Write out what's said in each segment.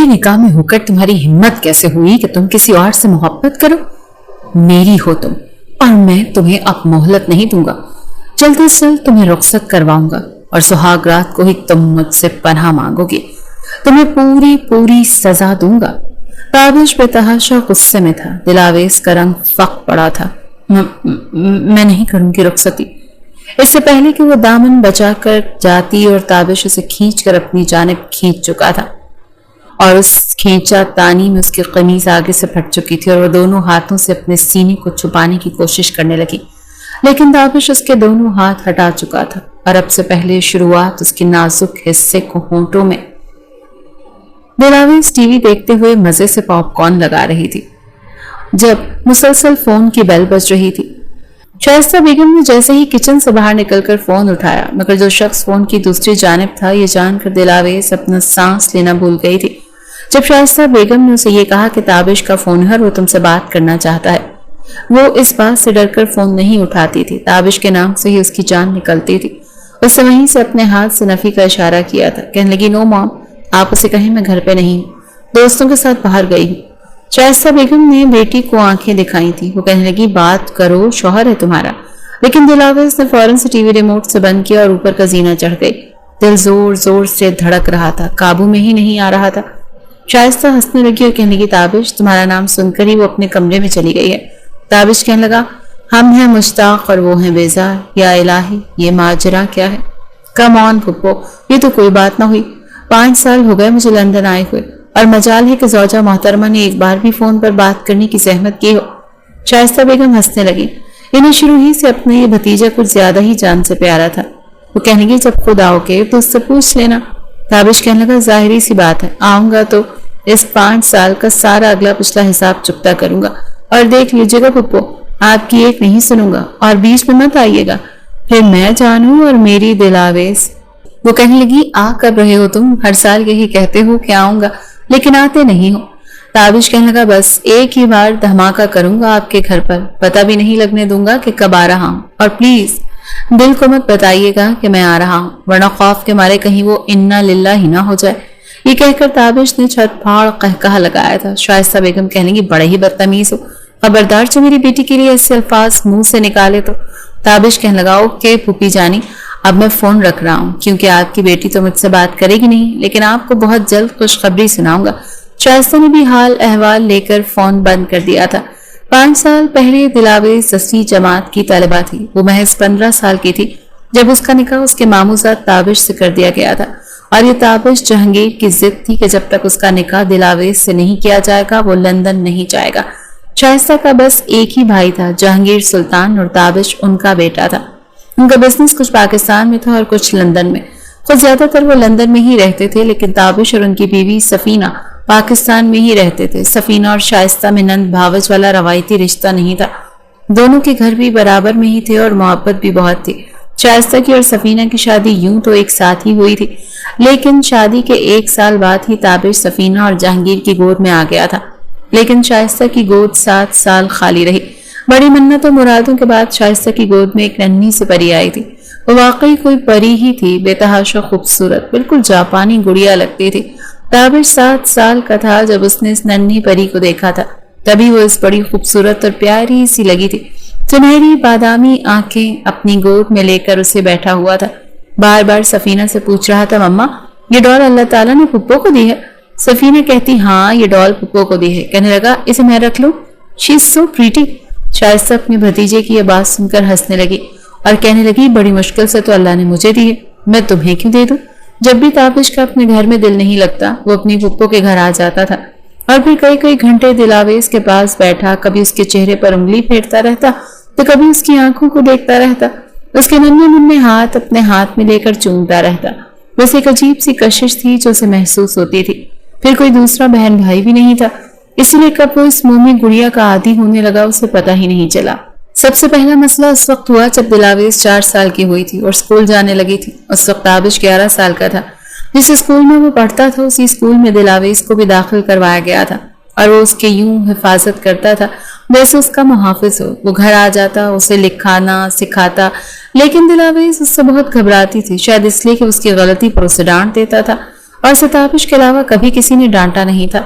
मेरे निकाह में होकर तुम्हारी हिम्मत कैसे हुई कि तुम किसी और से मोहब्बत करो? मेरी हो तुम, और मैं तुम्हें अब मोहलत नहीं दूंगा। जल्द से जल्द तुम्हें रुखसत करवाऊंगा और सुहाग रात को ही तुम मुझसे पनाह मांगोगे। तुम्हें पूरी पूरी सजा दूंगा। ताबिश बेतहाशा गुस्से में था। दिलावेश का रंग फक पड़ा था। मैं नहीं करूंगी रुखसती। इससे पहले कि वो दामन बचाकर जाती और ताबिश उसे खींचकर अपनी जानिब खींच चुका था और उस खींचा तानी में उसकी कमीज आगे से फट चुकी थी और वो दोनों हाथों से अपने सीने को छुपाने की कोशिश करने लगी, लेकिन ताबिश उसके दोनों हाथ हटा चुका था और अब से पहले शुरुआत उसके नाजुक हिस्से को होंठों में। दिलावेश टीवी देखते हुए मजे से पॉपकॉर्न लगा रही थी जब मुसलसल फोन की बेल बज रही थी। शाइस्ता बेगम ने जैसे ही किचन से बाहर निकलकर फोन उठाया, मगर जो शख्स फोन की दूसरी जानिब था ये जानकर दिलावेश अपना सांस लेना भूल गई थी। जब शाइस्ता बेगम ने उसे ये कहा कि ताबिश का फोन है, वो तुमसे बात करना चाहता है, वो इस बात से डरकर फोन नहीं उठाती थी। ताबिश के नाम से ही उसकी जान निकलती थी। उससे वहीं से अपने हाथ से नफी का इशारा किया था। कहने लगी, नो मॉम, आप उसे कहें मैं घर पे नहीं हूँ, दोस्तों के साथ बाहर गई हूँ। शाइस्ता बेगम ने बेटी को आंखें दिखाई थी। वो कहने लगी, बात करो, शौहर है तुम्हारा। लेकिन दिलावेश ने फौरन से टीवी रिमोट से बंद किया और ऊपर का जीना चढ़ गई। दिल जोर जोर से धड़क रहा था, काबू में ही नहीं आ रहा था। शाइस्ता हंसने लगी और कहने लगी, ताबिश, तुम्हारा नाम सुनकर ही वो अपने कमरे में चली गई है। ताबिश कहने लगा, हम हैं मुश्ताक और वो हैं बेजार। या इलाही, ये माजरा क्या है? कम ऑन फुप्पो, ये तो कोई बात ना हुई। 5 साल हो गए मुझे लंदन आए हुए और मजाल है कि ज़ौजा मोहतरमा ने एक बार भी फोन पर बात करने की जहमत की हो। शाइस्ता बेगम हंसने लगी। इन्हें शुरू ही से अपना ये भतीजा कुछ ज्यादा ही जान से प्यारा था। वो कहने लगी, जब खुद आओगे तो उससे पूछ लेना। ताबिश कहने लगा, जाहिरी सी बात है, आऊंगा तो इस 5 साल का सारा अगला पिछला हिसाब चुकता करूंगा। और देख लीजिएगा पुप्पो, आपकी एक नहीं सुनूंगा और बीच में मत आइएगा, फिर मैं जानू और मेरी दिलावेश। वो कहने लगी, आ कब रहे हो तुम? हर साल यही कहते हो कि आऊंगा, लेकिन आते नहीं हो। ताबिश कहने लगा, बस एक ही बार धमाका करूंगा आपके घर पर, पता भी नहीं लगने दूंगा कि कब आ रहा हूँ। और प्लीज दिल को मत बताइएगा कि मैं आ रहा हूँ, वरना खौफ के मारे कहीं वो इन्ना लिल्ला ही ना हो जाए। ये कहकर ताबिश ने छत फाड़ कहकहा लगाया था। शाइस्ता बेगम कहने की, बड़े ही बदतमीज हो, खबरदार जो मेरी बेटी के लिए ऐसे अल्फाज मुंह से निकाले तो। ताबिश कहने लगा, ओके फूफी जानी, अब मैं फोन रख रहा हूँ क्योंकि आपकी बेटी तो मुझसे बात करेगी नहीं, लेकिन आपको बहुत जल्द खुशखबरी सुनाऊंगा। शाइस्ता ने भी हाल अहवाल लेकर फोन बंद कर दिया था। 5 साल पहले दिलावेश 10वीं जमात की तलबा थी। वो महज 15 साल की थी जब उसका निकाह उसके मामूजात ताबिश से कर दिया गया था और ये ताबिश जहांगीर की जिद थी कि जब तक उसका निकाह दिलावेश से नहीं किया जाएगा वो लंदन नहीं जाएगा। शाइस्ता का बस एक ही भाई था, जहांगीर सुल्तान, और ताबिश उनका बेटा था। उनका बिजनेस कुछ पाकिस्तान में था और कुछ लंदन में। तो ज्यादातर वो लंदन में ही रहते थे, लेकिन ताबिश और उनकी बीवी सफीना पाकिस्तान में ही रहते थे। सफीना और शाइस्ता में नंद भावज वाला रवायती रिश्ता नहीं था। दोनों के घर भी बराबर में ही थे और मोहब्बत भी बहुत थी। शाइस्ता की और सफीना की शादी यूं तो एक साथ ही हुई थी, लेकिन शादी के 1 साल बाद ही ताबिश सफीना और जहांगीर की गोद में आ गया था। लेकिन शाइस्ता की गोद 7 साल खाली रही। बड़ी मन्नत और मुरादों के बाद शाइस्ता की गोद में एक नन्ही सी परी आई थी। वो वाकई कोई परी ही थी, बेतहाशा खूबसूरत, बिल्कुल जापानी गुड़िया लगती थी। ताबिश 7 साल का था जब उसने इस नन्ही परी को देखा था। तभी वो इस बड़ी खूबसूरत और प्यारी सी लगी थी। सुनहरी बादामी आंखें अपनी गोद में लेकर उसे बैठा हुआ था। बार बार सफीना से पूछ रहा था, मम्मा ये डॉल अल्लाह ताला ने पुप्पो को दी है? सफीना कहती, हाँ ये डॉल पुप्पो को दी है। कहने लगा, इसे मैं रख लूं? She is so pretty. Shaista अपने भतीजे की यह बात सुनकर हंसने लगी और कहने लगी, बड़ी मुश्किल से तो अल्लाह ने मुझे दी है, मैं तुम्हें क्यों दे दूं? जब भी ताबिश का अपने घर में दिल नहीं लगता वो अपनी पुप्पो के घर आ जाता था और फिर कई कई घंटे दिलावेश के पास बैठा, कभी उसके चेहरे पर उंगली फेरता रहता तो कभी उसकी आंखों को देखता रहता, उसके नन्हे मुन्ने हाथ अपने हाथ में लेकर चूमता रहता। बस एक अजीब सी कशिश थी जो उसे महसूस होती थी। फिर कोई दूसरा बहन भाई भी नहीं था, इसलिए कब वो इस मोमी गुड़िया का आदी होने लगा उसे पता ही नहीं चला। सबसे पहला मसला उस वक्त हुआ जब दिलावेश 4 साल की हुई थी और स्कूल जाने लगी थी। उस वक्त ताबिश 11 साल का था। जिस स्कूल में वो पढ़ता था उसी स्कूल में दिलावेश को भी दाखिल करवाया गया था और वो उसके यूं हिफाजत करता था वैसे उसका मुहाफिज हो। वो घर आ जाता, उसे लिखाना सिखाता, लेकिन दिलावेश उससे बहुत घबराती थी, शायद इसलिए कि उसकी गलती पर उसे डांट देता था اور ستابش کے علاوہ کبھی کسی نے ڈانٹا نہیں تھا۔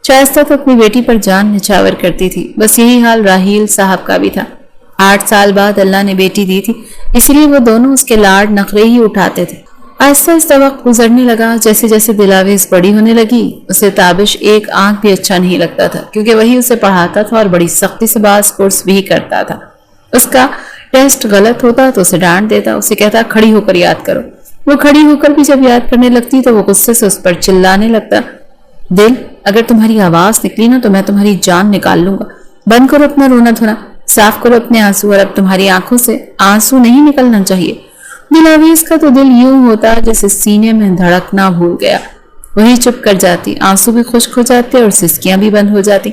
شائستہ تو اپنی بیٹی پر جان نچھاور کرتی تھی، بس یہی حال راحیل صاحب کا بھی تھا۔ 8 سال بعد اللہ نے بیٹی دی تھی، اس لیے وہ دونوں اس کے لاڈ نخرے ہی اٹھاتے تھے۔ آہستہ آہستہ وقت گزرنے لگا، جیسے جیسے دلاویز بڑی ہونے لگی اسے تابش ایک آنکھ بھی اچھا نہیں لگتا تھا، کیونکہ وہی اسے پڑھاتا تھا اور بڑی سختی سے بعض کورس بھی کرتا تھا۔ اس کا ٹیسٹ غلط ہوتا تو اسے ڈانٹ دیتا، اسے کہتا کھڑی ہو کر یاد کرو۔ وہ کھڑی ہو کر بھی جب یاد کرنے لگتی تو وہ غصے سے اس پر چلانے لگتا، دل اگر تمہاری آواز نکلی نا تو میں تمہاری جان نکال لوں گا، بند کرو اپنا رونا دھونا، صاف کرو اپنے آنسو، اور اب تمہاری آنکھوں سے آنسو نہیں نکلنا چاہیے۔ دلاویز کا تو دل یوں ہوتا جیسے سینے میں دھڑکنا بھول گیا، وہی چپ کر جاتی، آنسو بھی خشک ہو جاتے اور سسکیاں بھی بند ہو جاتی۔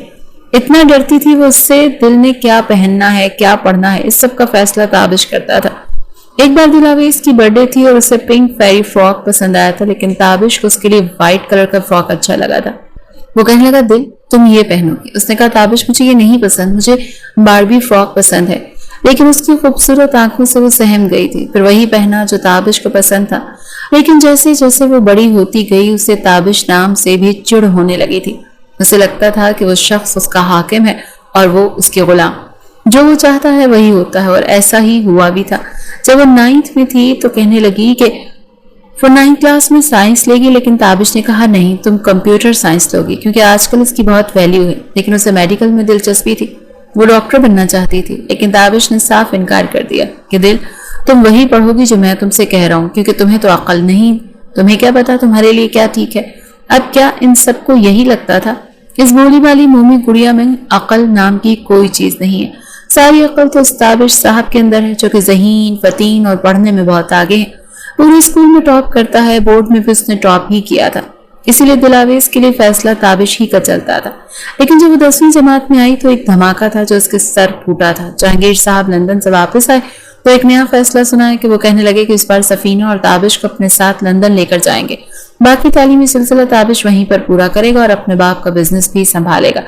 اتنا ڈرتی تھی وہ اس سے، دل نے کیا پہننا ہے کیا پڑھنا ہے اس سب کا فیصلہ تابش کرتا تھا۔ ایک بار دلاویز کی برتھ ڈے تھی اور اسے پنک فیری فراک پسند آیا تھا، لیکن تابش کو اس کے لیے وائٹ کلر کا فراک اچھا لگا تھا۔ وہ کہنے لگا دل تم یہ پہنو گی، اس نے کہا تابش مجھے یہ نہیں پسند، مجھے باربی فراک پسند ہے، لیکن اس کی خوبصورت آنکھوں سے وہ سہم گئی تھی۔ پھر وہی پہنا جو تابش کو پسند تھا، لیکن جیسے جیسے وہ بڑی ہوتی گئی اسے تابش نام سے بھی چڑ ہونے لگی تھی۔ اسے لگتا تھا کہ وہ شخص اس کا حاکم ہے اور وہ اس کے غلام، جو وہ چاہتا ہے وہی ہوتا ہے، اور ایسا ہی ہوا بھی تھا۔ جب وہ 9th میں تھی تو کہنے لگی کہ وہ 9th کلاس میں سائنس لے گی، لیکن تابش نے کہا نہیں تم کمپیوٹر سائنس لوگی، کیونکہ آج کل اس کی بہت ویلیو ہے۔ لیکن اسے میڈیکل میں دلچسپی تھی، وہ ڈاکٹر بننا چاہتی تھی، لیکن تابش نے صاف انکار کر دیا کہ دل تم وہی پڑھو گی جو میں تم سے کہہ رہا ہوں، کیونکہ تمہیں تو عقل نہیں، تمہیں کیا پتا تمہارے لیے کیا ٹھیک ہے۔ اب کیا ان سب کو یہی لگتا تھا؟ اس بولی والی مومی گڑیا میں عقل نام کی کوئی چیز نہیں ہے، ساری عقل تو اس تابش صاحب کے اندر ہے، جو کہ ذہین فطین اور پڑھنے میں بہت آگے ہے، پورے اسکول میں ٹاپ کرتا ہے، بورڈ میں بھی اس نے ٹاپ ہی کیا تھا، اسی لیے دلاویز کے لیے فیصلہ تابش ہی کا چلتا تھا۔ لیکن جب وہ 10ویں جماعت میں آئی تو ایک دھماکہ تھا جو اس کے سر پھوٹا تھا۔ جہانگیر صاحب لندن سے واپس آئے تو ایک نیا فیصلہ سنا ہے کہ وہ کہنے لگے کہ اس بار سفینہ اور تابش کو اپنے ساتھ لندن لے کر جائیں گے، باقی تعلیمی سلسلہ تابش وہیں پر پورا کرے گا اور اپنے باپ کا بزنس بھی سنبھالے گا۔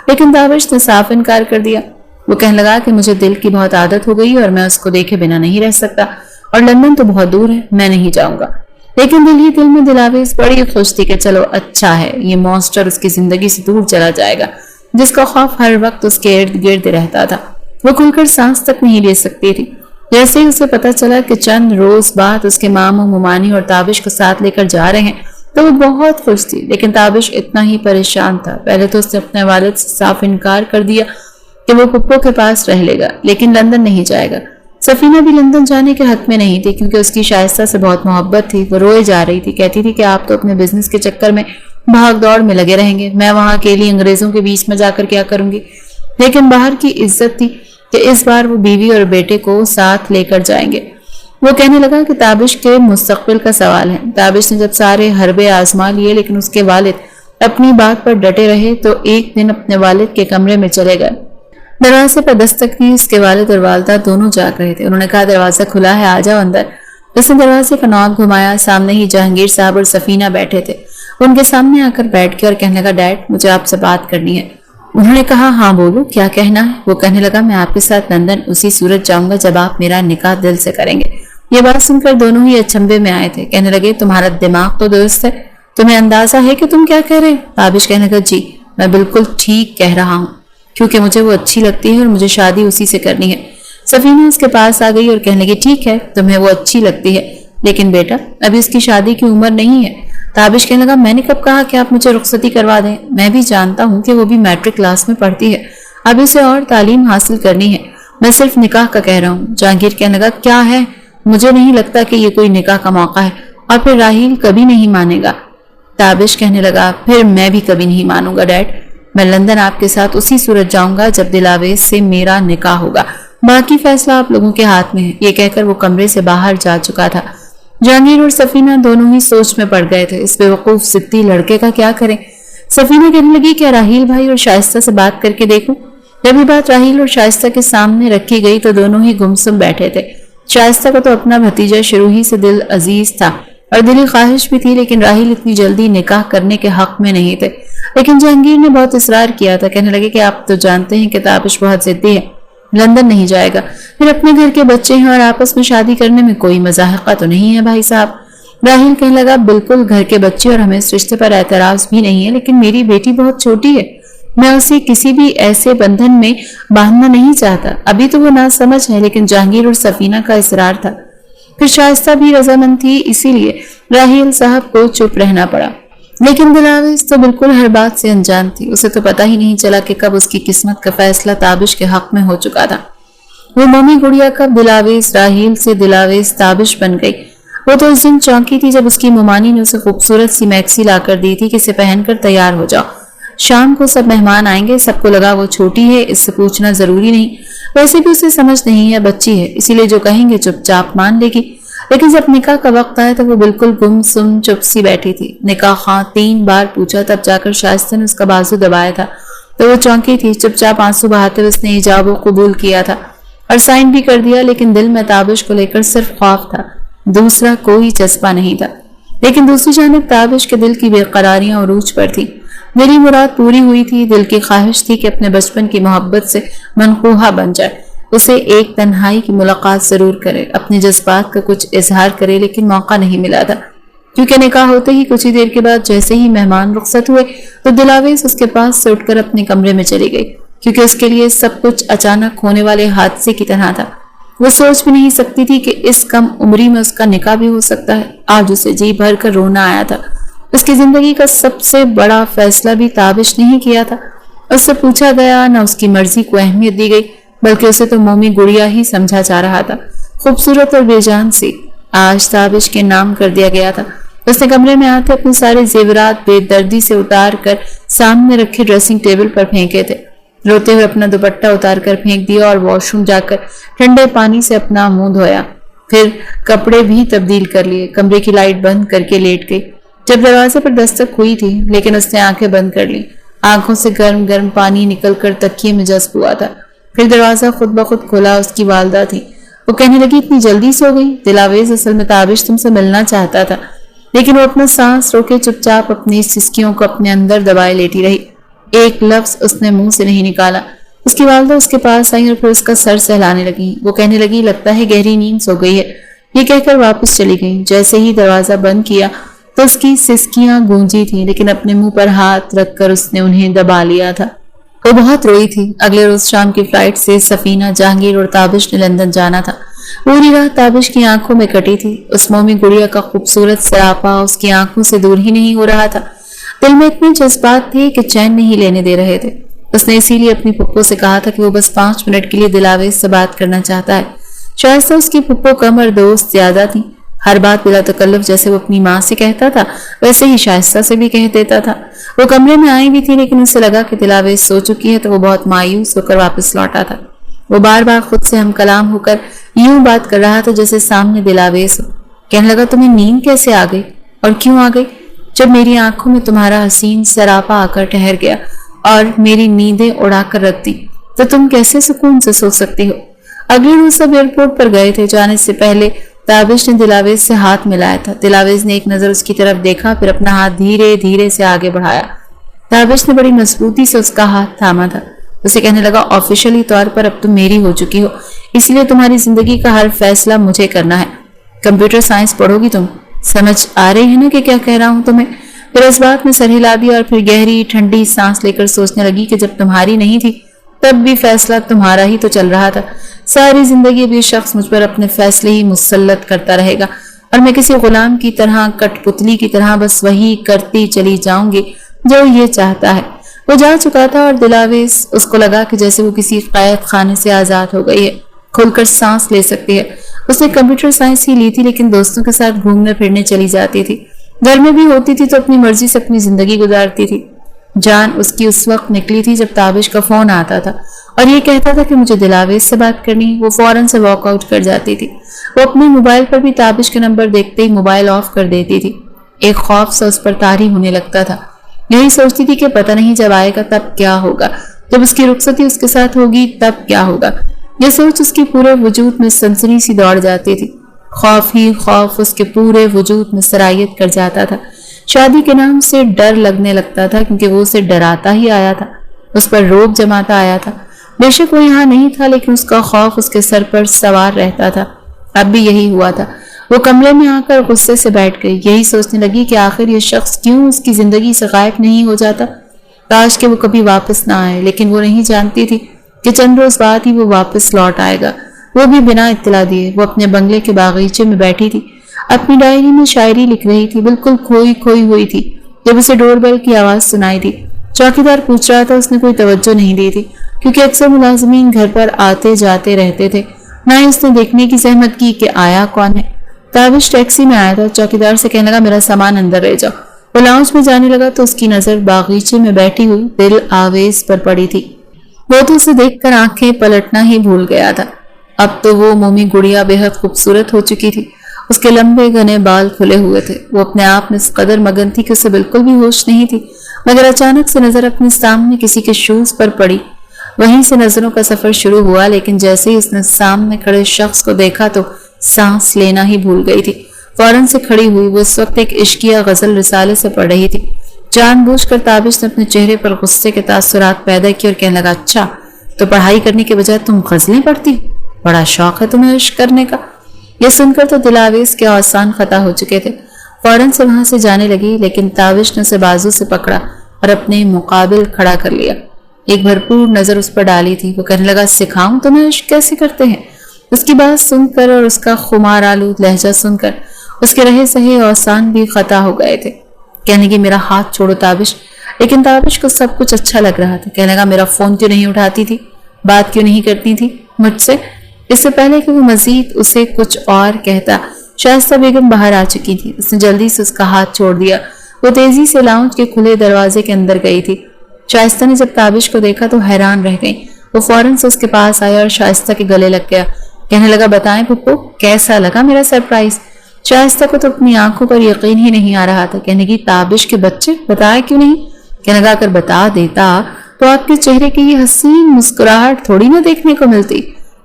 لیکن تابش نے صاف انکار کر دیا، وہ کہنے لگا کہ مجھے دل کی بہت عادت ہو گئی اور میں اس کو دیکھے بنا نہیں رہ سکتا، اور لندن تو بہت دور ہے، میں نہیں جاؤں گا۔ لیکن دل ہی دل میں دلاویز بڑی خوش تھی کہ چلو اچھا ہے، یہ مونسٹر اس کی زندگی سے دور چلا جائے گا جس کا خوف ہر وقت اس کے ارد گرد رہتا تھا۔ وہ کھل کر سانس تک نہیں لے سکتی تھی۔ جیسے ہی اسے پتا چلا کہ چند روز بعد اس کے ماموں ممانی اور تابش کو ساتھ لے کر جا رہے ہیں تو وہ بہت خوش تھی، لیکن تابش اتنا ہی پریشان تھا۔ پہلے تو اس نے اپنے والد سے صاف انکار کر دیا کہ وہ پپو کے پاس رہ لے گا، لیکن لندن نہیں جائے گا۔ سفینہ بھی لندن جانے کے حق میں نہیں تھی، کیونکہ اس کی شائستہ سے بہت محبت تھی۔ وہ روئے جا رہی تھی، کہتی تھی کہ آپ تو اپنے بزنس کے چکر میں بھاگ دوڑ میں لگے رہیں گے، میں وہاں اکیلی انگریزوں کے بیچ میں جا کر کیا کروں گی۔ لیکن باہر کی عزت تھی کہ اس بار وہ بیوی اور بیٹے کو ساتھ لے کر جائیں گے۔ وہ کہنے لگا کہ تابش کے مستقبل کا سوال ہے۔ تابش نے جب سارے حربے آزما لیے لیکن اس کے والد اپنی بات پر ڈٹے رہے تو ایک دن اپنے والد کے کمرے میں چلے گئے۔ دروازے پر دستک دی، اس کے والد اور والدہ دونوں جاگ رہے تھے۔ انہوں نے کہا دروازہ کھلا ہے، آ جاؤ اندر۔ اس نے دروازے کا نوب گھمایا، سامنے ہی جہانگیر صاحب اور سفینہ بیٹھے تھے۔ ان کے سامنے آ کر بیٹھ گیا اور کہنے لگا ڈیڈ مجھے آپ سے بات کرنی ہے۔ انہوں نے کہا ہاں بولو کیا کہنا ہے۔ وہ کہنے لگا میں آپ کے ساتھ لندن اسی صورت جاؤں گا جب آپ میرا نکاح دل سے کریں گے۔ یہ بات سن کر دونوں ہی اچنبے میں آئے تھے، کہنے لگے تمہارا دماغ تو درست ہے، تمہیں اندازہ ہے کہ تم کیا کہہ رہے؟ تابش کہنے لگا جی میں بالکل ٹھیک کہہ رہا ہوں، کیونکہ مجھے وہ اچھی لگتی ہے اور مجھے شادی اسی سے کرنی ہے۔ سفینہ اس کے پاس آ گئی اور کہنے لگی ٹھیک ہے تمہیں وہ اچھی لگتی ہے، لیکن بیٹا ابھی اس کی شادی کی عمر نہیں ہے۔ تابش کہنے لگا میں نے کب کہا کہ آپ مجھے رخصتی کروا دیں، میں بھی جانتا ہوں کہ وہ بھی میٹرک کلاس میں پڑھتی ہے، اب اسے اور تعلیم حاصل کرنی ہے، میں صرف نکاح کا کہہ رہا ہوں۔ جہانگیر کہنے لگا کیا ہے، مجھے نہیں لگتا کہ یہ کوئی نکاح کا موقع ہے، اور پھر راحیل کبھی نہیں مانے گا۔ تابش کہنے لگا پھر میں بھی کبھی نہیں مانوں گا ڈیڈ، میں لندن آپ کے ساتھ اسی صورت جاؤں گا جب دلاویز سے میرا نکاح ہوگا، باقی فیصلہ آپ لوگوں کے ہاتھ میں ہے۔ یہ کہہ کر وہ کمرے سے باہر جا چکا تھا۔ جہانگیر اور سفینہ دونوں ہی سوچ میں پڑ گئے تھے، اس بے وقوف ضدی لڑکے کا کیا کریں۔ سفینہ کہنے لگی کیا راحیل بھائی اور شائستہ سے بات کر کے دیکھوں۔ جب یہ بات راحیل اور شائستہ کے سامنے رکھی گئی تو دونوں ہی گمسم بیٹھے تھے۔ شائستہ کا تو اپنا بھتیجا شروع ہی سے دل عزیز تھا اور دلی خواہش بھی تھی، لیکن راحیل اتنی جلدی نکاح کرنے کے حق میں نہیں تھے۔ لیکن جہانگیر نے بہت اصرار کیا تھا، کہنے لگے کہ آپ تو جانتے ہیں کہ تابش بہت ضدی ہے، لندن نہیں جائے گا، پھر اپنے گھر کے بچے ہیں اور آپس میں شادی کرنے میں کوئی مذاہقہ تو نہیں ہے بھائی صاحب۔ راہیل کہنے لگا بالکل گھر کے بچے اور ہمیں اس رشتے پر اعتراض بھی نہیں ہے، لیکن میری بیٹی بہت چھوٹی ہے، میں اسے کسی بھی ایسے بندھن میں باندھنا نہیں چاہتا۔ ابھی تو وہ ناسمجھ ہے، لیکن جہانگیر اور سفینہ کا اصرار تھا، پھر شائستہ بھی رضامند تھی، اسی لیے راہیل صاحب کو چپ رہنا پڑا۔ لیکن دلاویز تو بالکل ہر بات سے انجان تھی، اسے تو پتہ ہی نہیں چلا کہ کب اس کی قسمت کا فیصلہ تابش کے حق میں ہو چکا تھا۔ وہ مومی گڑیا کب دلاویز راہیل سے دلاویز تابش بن گئی۔ وہ تو اس دن چونکی تھی جب اس کی ممانی نے اسے خوبصورت سی میکسی لا کر دی تھی کہ اسے پہن کر تیار ہو جاؤ، شام کو سب مہمان آئیں گے۔ سب کو لگا وہ چھوٹی ہے، اس سے پوچھنا ضروری نہیں، ویسے بھی اسے سمجھ نہیں ہے، بچی ہے، اسی لیے جو کہیں گے چپ چاپ مان لے گی۔ لیکن جب نکاح کا وقت آیا تو وہ بالکل گم سم چپ سی بیٹھی تھی۔ نکاح خواہ 3 بار پوچھا، تب جا کر شائستہ نے اس کا بازو دبایا تھا تو وہ چونکی تھی۔ چپ چاپ آنسو بہاتے ہوئے اس نے ایجاب و قبول کیا تھا اور سائن بھی کر دیا، لیکن دل میں تابش کو لے کر صرف خوف تھا، دوسرا کوئی جذبہ نہیں تھا۔ لیکن دوسری جانب تابش کے دل کی بے قراریاں عروج پر تھی۔ میری مراد پوری ہوئی تھی، دل کی خواہش تھی کہ اپنے بچپن کی محبت سے منقوہ بن جائے، اسے ایک تنہائی کی ملاقات ضرور کرے، اپنے جذبات کا کچھ اظہار کرے، لیکن موقع نہیں ملا تھا، کیونکہ نکاح ہوتے ہی کچھ ہی دیر کے بعد جیسے ہی مہمان رخصت ہوئے تو دلاویز اس کے پاس سے اٹھ کر اپنے کمرے میں چلی گئی، کیونکہ اس کے لیے سب کچھ اچانک ہونے والے حادثے کی طرح تھا۔ وہ سوچ بھی نہیں سکتی تھی کہ اس کم عمری میں اس کا نکاح بھی ہو سکتا ہے۔ آج اسے جی بھر کر رونا آیا تھا۔ اس کی زندگی کا سب سے بڑا فیصلہ بھی تابش نہیں کیا تھا، اس سے پوچھا گیا، نہ اس کی مرضی کو اہمیت دی گئی، بلکہ اسے تو مومی گڑیا ہی سمجھا جا رہا تھا، خوبصورت اور بے جان سی۔ آج تابش کے نام کر دیا گیا تھا۔ اس نے کمرے میں آتے اپنے سارے زیورات بے دردی سے اتار کر سامنے رکھے ڈریسنگ ٹیبل پر پھینکے تھے، روتے ہوئے اپنا دوپٹہ اتار کر پھینک دیا اور واش روم جا کر ٹھنڈے پانی سے اپنا منہ دھویا، پھر کپڑے بھی تبدیل کر لیے، کمرے کی لائٹ بند کر کے لیٹ گئی۔ جب دروازے پر دستک ہوئی تھی لیکن اس نے آنکھیں بند کر لی، آنکھوں سے گرم گرم پانی نکل کر تکیے میں جذب ہوا تھا۔ پھر دروازہ خود بخود کھلا، اس کی والدہ تھی۔ وہ کہنے لگی، اتنی جلدی سو گئی؟ دلاویز اصل میں تابش تم سے ملنا چاہتا تھا، لیکن وہ اپنا سانس روکے چپ چاپ اپنی سسکیوں کو اپنے اندر دبائے لیٹی رہی، ایک لفظ اس نے منہ سے نہیں نکالا۔ اس کی والدہ اس کے پاس آئی اور پھر اس کا سر سہلانے لگی۔ وہ کہنے لگی، لگتا ہے گہری نیند سو گئی ہے، یہ کہہ کر واپس چلی گئی۔ جیسے ہی دروازہ بند کیا تو اس کی سسکیاں گونجی تھیں، لیکن اپنے منہ پر ہاتھ رکھ کر اس نے انہیں دبا لیا تھا۔ وہ بہت روئی تھی۔ اگلے روز شام کی فلائٹ سے سفینہ، جہانگیر اور تابش نے لندن جانا تھا۔ پوری رات تابش کی آنکھوں میں کٹی تھی، اس مومی گڑیا کا خوبصورت سراپا اس کی آنکھوں سے دور ہی نہیں ہو رہا تھا۔ دل میں اتنے جذبات تھے کہ چین نہیں لینے دے رہے تھے۔ اس نے اسی لیے اپنی پھپھو سے کہا تھا کہ وہ بس 5 منٹ کے لیے دلاویز سے بات کرنا چاہتا ہے۔ شائستہ اس کی پھپھو کم اور دوست زیادہ تھی، ہر بات بلا تکلف جیسے وہ اپنی ماں سے کہتا تھا ویسے ہی شائستہ سے بھی کہہ دیتا تھا۔ وہ کمرے میں آئی بھی تھی لیکن اسے لگا کہ دلاویز سو چکی ہے تو وہ بہت مایوس ہو کر واپس لوٹا تھا۔ وہ بار بار خود سے ہم کلام ہو کر یوں بات کر رہا تھا جیسے سامنے دلاویز ہو۔ کہنے لگا، تمہیں نیند کیسے آ گئی اور کیوں آ گئی؟ جب میری آنکھوں میں تمہارا حسین سراپا آ کر ٹھہر گیا اور میری نیندیں اڑا کر رکھ دی تو تم کیسے سکون سے سو سکتی ہو؟ اگلے روز سب ایئرپورٹ پر گئے تھے۔ جانے سے پہلے تابش نے دلاویز سے ہاتھ ملایا تھا۔ دلاویز نے ایک نظر اس کی طرف دیکھا، پھر اپنا ہاتھ دھیرے دھیرے سے آگے بڑھایا۔ تابش نے بڑی مضبوطی سے اس کا ہاتھ تھاما تھا۔ اسے کہنے لگا، آفیشلی طور پر اب تم میری ہو چکی ہو، اس لیے تمہاری زندگی کا ہر فیصلہ مجھے کرنا ہے۔ کمپیوٹر سائنس پڑھو گی تم، سمجھ آ رہی ہے نا کہ کیا کہہ رہا ہوں تمہیں؟ پھر اس بات میں سر ہلا دیا اور پھر گہری ٹھنڈی سانس لے کر سوچنے لگی کہ جب تمہاری نہیں تھی تب بھی فیصلہ تمہارا ہی تو چل رہا تھا۔ ساری زندگی اب یہ شخص مجھ پر اپنے فیصلے ہی مسلط کرتا رہے گا اور میں کسی غلام کی طرح، کٹ پتلی کی طرح بس وہی کرتی چلی جاؤں گی جو یہ چاہتا ہے۔ وہ جا چکا تھا اور دلاویز اس کو لگا کہ جیسے وہ کسی قید خانے سے آزاد ہو گئی ہے، کھل کر سانس لے سکتی ہے۔ اس نے کمپیوٹر سائنس ہی لی تھی لیکن دوستوں کے ساتھ گھومنے پھرنے چلی جاتی تھی، گھر میں بھی ہوتی تھی تو اپنی مرضی سے اپنی زندگی گزارتی تھی۔ جان اس کی اس وقت نکلی تھی جب تابش کا فون آتا تھا اور یہ کہتا تھا کہ مجھے دلاویز سے بات کرنی، وہ فوراً سے واک آؤٹ کر جاتی تھی۔ وہ اپنے موبائل پر بھی تابش کے نمبر دیکھتے ہی موبائل آف کر دیتی تھی، ایک خوف سا اس پر طاری ہونے لگتا تھا۔ یہی سوچتی تھی کہ پتہ نہیں جب آئے گا تب کیا ہوگا، جب اس کی رخصتی اس کے ساتھ ہوگی تب کیا ہوگا۔ یہ سوچ اس کی پورے وجود میں سنسنی سی دوڑ جاتی تھی، خوف ہی خوف اس کے پورے وجود میں سرایت کر جاتا تھا۔ شادی کے نام سے ڈر لگنے لگتا تھا کیونکہ وہ اسے ڈراتا ہی آیا تھا، اس پر روب جماتا آیا تھا۔ بے شک وہ یہاں نہیں تھا لیکن اس کا خوف اس کے سر پر سوار رہتا تھا۔ اب بھی یہی ہوا تھا، وہ کمرے میں آ کر غصے سے بیٹھ گئی، یہی سوچنے لگی کہ آخر یہ شخص کیوں اس کی زندگی سے غائب نہیں ہو جاتا، کاش کہ وہ کبھی واپس نہ آئے، لیکن وہ نہیں جانتی تھی کہ چند روز بعد ہی وہ واپس لوٹ آئے گا، وہ بھی بنا اطلاع دیے۔ وہ اپنے بنگلے کے باغیچے میں بیٹھی تھی، اپنی ڈائری میں شاعری لکھ رہی تھی، بالکل کھوئی ہوئی تھی جب اسے ڈور بیل کی آواز سنائی دی۔ چوکیدار پوچھ رہا تھا، اس نے کوئی توجہ نہیں دی تھی کیونکہ اکثر ملازمین گھر پر آتے جاتے رہتے تھے، نہ ہی اس نے دیکھنے کی زحمت کی کہ آیا کون ہے۔ تابش ٹیکسی میں آیا تھا، چوکیدار سے کہنے لگا میرا سامان اندر لے جاؤ۔ وہ لاؤنج میں جانے لگا تو اس کی نظر باغیچے میں بیٹھی ہوئی دل آویز پر پڑی تھی۔ وہ تو اسے دیکھ کر آنکھیں پلٹنا ہی بھول گیا تھا۔ اب تو وہ مومی گڑیا بے حد خوبصورت ہو چکی تھی، اس کے لمبے گھنے بال کھلے ہوئے تھے، وہ اپنے آپ میں اس قدر مگن تھی کہ اسے بالکل بھی ہوش نہیں تھی، مگر اچانک سے نظر اپنے سامنے کسی کے شوز پر پڑی، وہیں سے نظروں کا سفر شروع ہوا، لیکن جیسے ہی اس نے سامنے کھڑے شخص کو دیکھا تو سانس لینا ہی بھول گئی تھی۔ فوراً سے کھڑی ہوئی، وہ اس وقت ایک عشقیہ غزل رسالے سے پڑھ رہی تھی۔ جان بوجھ کر تابش نے اپنے چہرے پر غصے کے تاثرات پیدا کیے اور کہنے لگا اچھا تو پڑھائی کرنے کے بجائے تم غزلیں پڑھتی ہو، بڑا شوق ہے تمہیں عشق کرنے کا۔ یہ سن کر تو دلاویز کے آسان خطا ہو چکے تھے، فوراً سے وہاں سے جانے لگی، لیکن تابش نے اسے بازو سے پکڑا اور اپنے مقابل کھڑا کر لیا، ایک بھرپور نظر اس پر ڈالی تھی۔ وہ کہنے لگا سکھاؤں تمہیں عشق کیسے کرتے ہیں؟ اس کی بات سن کر اور اس کا خمار آلود لہجہ سن کر اس کے رہے سہے آسان بھی خطا ہو گئے تھے۔ کہنے کی میرا ہاتھ چھوڑو تابش، لیکن تابش کو سب کچھ اچھا لگ رہا تھا۔ کہنے لگا میرا فون کیوں نہیں اٹھاتی تھی، بات کیوں نہیں کرتی تھی مجھ سے؟ اس سے پہلے کہ وہ مزید اسے کچھ اور کہتا، شائستہ بیگم باہر آ چکی تھی۔ اس نے جلدی سے اس کا ہاتھ چھوڑ دیا، وہ تیزی سے لاؤنج کے کھلے دروازے کے اندر گئی تھی۔ شائستہ نے جب تابش کو دیکھا تو حیران رہ گئی، وہ فوراً سے اس کے پاس آیا اور شائستہ کے گلے لگ گیا، کہنے لگا بتائیں پپو کیسا لگا میرا سرپرائز؟ شائستہ کو تو اپنی آنکھوں پر یقین ہی نہیں آ رہا تھا، کہنے کی تابش کے بچے بتایا کیوں نہیں؟ کہنے لگا اگر بتا دیتا تو آپ کے چہرے کی یہ حسین مسکراہٹ تھوڑی نہ دیکھنے کو ملتی۔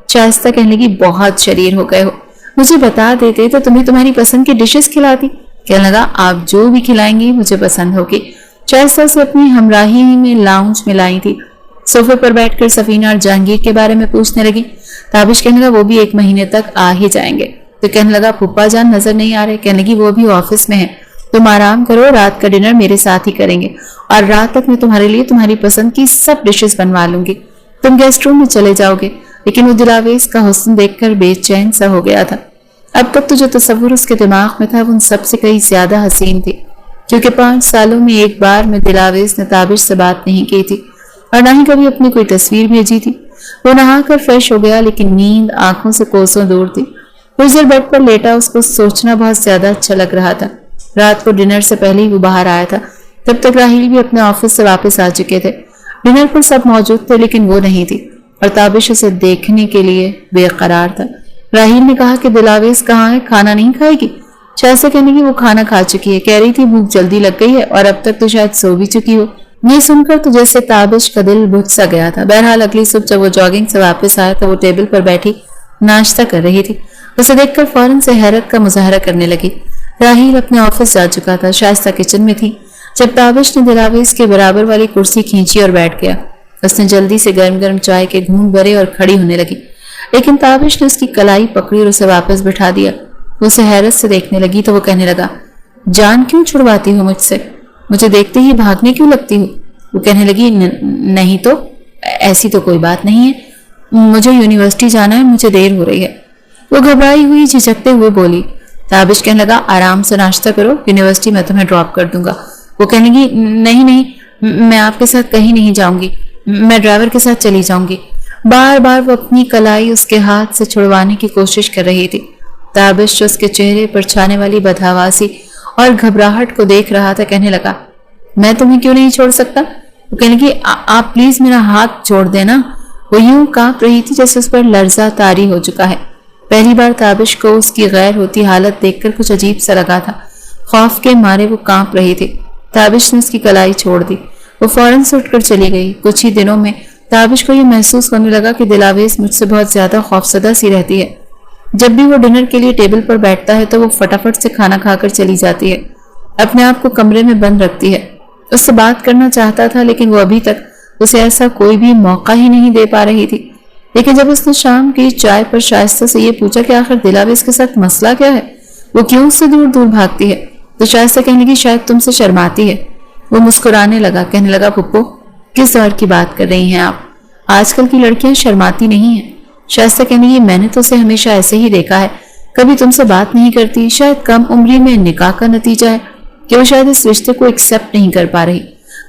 شائستہ کہنے کی بہت شریر ہو گئے ہو، مجھے بتا دیتے تو تمہیں تمہاری پسند کی ڈشز کھلاتی۔ کہنے لگا آپ جو بھی کھلائیں گی مجھے پسند ہوگی۔ شائستہ سے اپنی ہمراہی میں لاؤنج میں لائی تھی، صوفے پر بیٹھ کر سفینہ اور جہانگیر کے بارے میں پوچھنے لگی۔ تابش کہنے لگا وہ بھی 1 مہینے تک آ ہی جائیں گے۔ تو کہنے لگا پھپھا جان نظر نہیں آ رہے؟ کہنے لگی وہ بھی آفس میں ہے، تم آرام کرو، رات کا ڈنر میرے ساتھ ہی کریں گے اور رات تک میں تمہارے لیے تمہاری پسند کی سب ڈشز بنوا لوں گی، تم گیسٹ روم میں چلے جاؤ گے۔ لیکن وہ دلاویز کا حسن دیکھ کر بے چین سا ہو گیا تھا۔ اب تک تو جو تصور اس کے دماغ میں تھا وہ ان سب سے کئی زیادہ حسین تھی، کیونکہ 5 سالوں میں ایک بار میں دلاویز نے تابش سے بات نہیں کی تھی اور نہ ہی کبھی اپنی کوئی تصویر بھیجی تھی۔ وہ نہا کر فریش ہو گیا، لیکن نیند آنکھوں سے کوسوں دور تھی۔ کچھ دیر بیڈ پر لیٹا، اس کو سوچنا بہت زیادہ اچھا لگ رہا تھا۔ رات کو ڈنر سے پہلے ہی وہ باہر آیا تھا، تب تک راہیل بھی اپنے آفس سے واپس آ چکے تھے۔ ڈنر پر سب موجود تھے لیکن وہ نہیں تھی اور تابش اسے دیکھنے کے لیے بے قرار تھا۔ راہیل نے کہا کہ دلاویز کہاں ہے، کھانا نہیں کھائے گی؟ شائستہ کہنے کی وہ کھانا کھا چکی ہے، کہہ رہی تھی بھوک جلدی لگ گئی ہے اور اب تک تو شاید سو بھی چکی ہو۔ یہ سن کر تو جیسے تابش کا دل بجھ سا گیا تھا۔ بہرحال اگلی صبح جب وہ جاگنگ سے واپس آیا تو وہ ٹیبل پر بیٹھی ناشتہ کر رہی تھی، اسے دیکھ کر فوراً سے حیرت کا مظاہرہ کرنے لگی۔ راہیل اپنے آفس جا چکا تھا، شائستہ کچن میں تھی۔ جب تابش نے دلاویز کے برابر والی کرسی کھینچی اور بیٹھ گیا، اس نے جلدی سے گرم گرم چائے کے گھونٹ بھرے اور کھڑی ہونے لگی، لیکن تابش نے اس کی کلائی پکڑی اور اسے واپس بٹھا دیا۔ وہ اسے حیرت سے دیکھنے لگی تو وہ کہنے لگا جان کیوں چھڑواتی ہو مجھ سے، مجھے دیکھتے ہی بھاگنے کیوں لگتی ہو؟ وہ کہنے لگی نہیں تو ایسی تو کوئی بات نہیں ہے، مجھے یونیورسٹی جانا ہے، مجھے دیر ہو رہی ہے۔ وہ گھبرائی ہوئی جھجکتے ہوئے بولی۔ تابش کہنے لگا آرام سے ناشتہ کرو، یونیورسٹی میں تمہیں ڈراپ کر دوں گا۔ وہ کہنے لگی نہیں میں آپ کے ساتھ کہیں نہیں جاؤں گی، میں ڈرائیور کے ساتھ چلی جاؤں گی۔ بار بار وہ اپنی کلائی اس کے ہاتھ سے چھڑوانے کی کوشش کر رہی تھی۔ تابش جو اس کے چہرے پر چھانے والی بدحواسی اور گھبراہٹ کو دیکھ رہا تھا کہنے لگا میں تمہیں کیوں نہیں چھوڑ سکتا؟ وہ کہنے لگی آپ پلیز میرا ہاتھ چھوڑ دینا۔ وہ یوں کانپ رہی تھی جیسے اس پر لرزہ طاری ہو چکا ہے۔ پہلی بار تابش کو اس کی غیر ہوتی حالت دیکھ کر کچھ عجیب سا لگا تھا، خوف کے مارے وہ کانپ رہی تھی۔ تابش نے اس کی کلائی چھوڑ دی، وہ فوراً سے اٹھ کر چلی گئی۔ کچھ ہی دنوں میں تابش کو یہ محسوس ہونے لگا کہ دلاویز مجھ سے بہت زیادہ خوفزدہ سی رہتی ہے۔ جب بھی وہ ڈنر کے لیے ٹیبل پر بیٹھتا ہے تو وہ فٹافٹ سے کھانا کھا کر چلی جاتی ہے، اپنے آپ کو کمرے میں بند رکھتی ہے۔ اس سے بات کرنا چاہتا تھا لیکن وہ ابھی تک اسے ایسا کوئی بھی موقع ہی نہیں دے پا رہی تھی۔ لیکن جب اس نے شام کی چائے پر شائستہ سے یہ پوچھا کہ آخر دلاویز کے ساتھ مسئلہ کیا ہے، वो क्यों उससे दूर दूर भागती है? तो शाइस्ता कहने लगी शायद तुमसे शर्माती है। वो मुस्कुराने लगा, कहने लगा पुप्पो किस दौर की बात कर रही हैं आप? आजकल की लड़कियां शर्माती नहीं हैं। शाइस्ता कहने लगी मैंने तो उसे हमेशा ऐसे ही देखा है, कभी तुमसे बात नहीं करती। शायद कम उम्री में निकाह का नतीजा है कि वो शायद इस रिश्ते को एक्सेप्ट नहीं कर पा रही।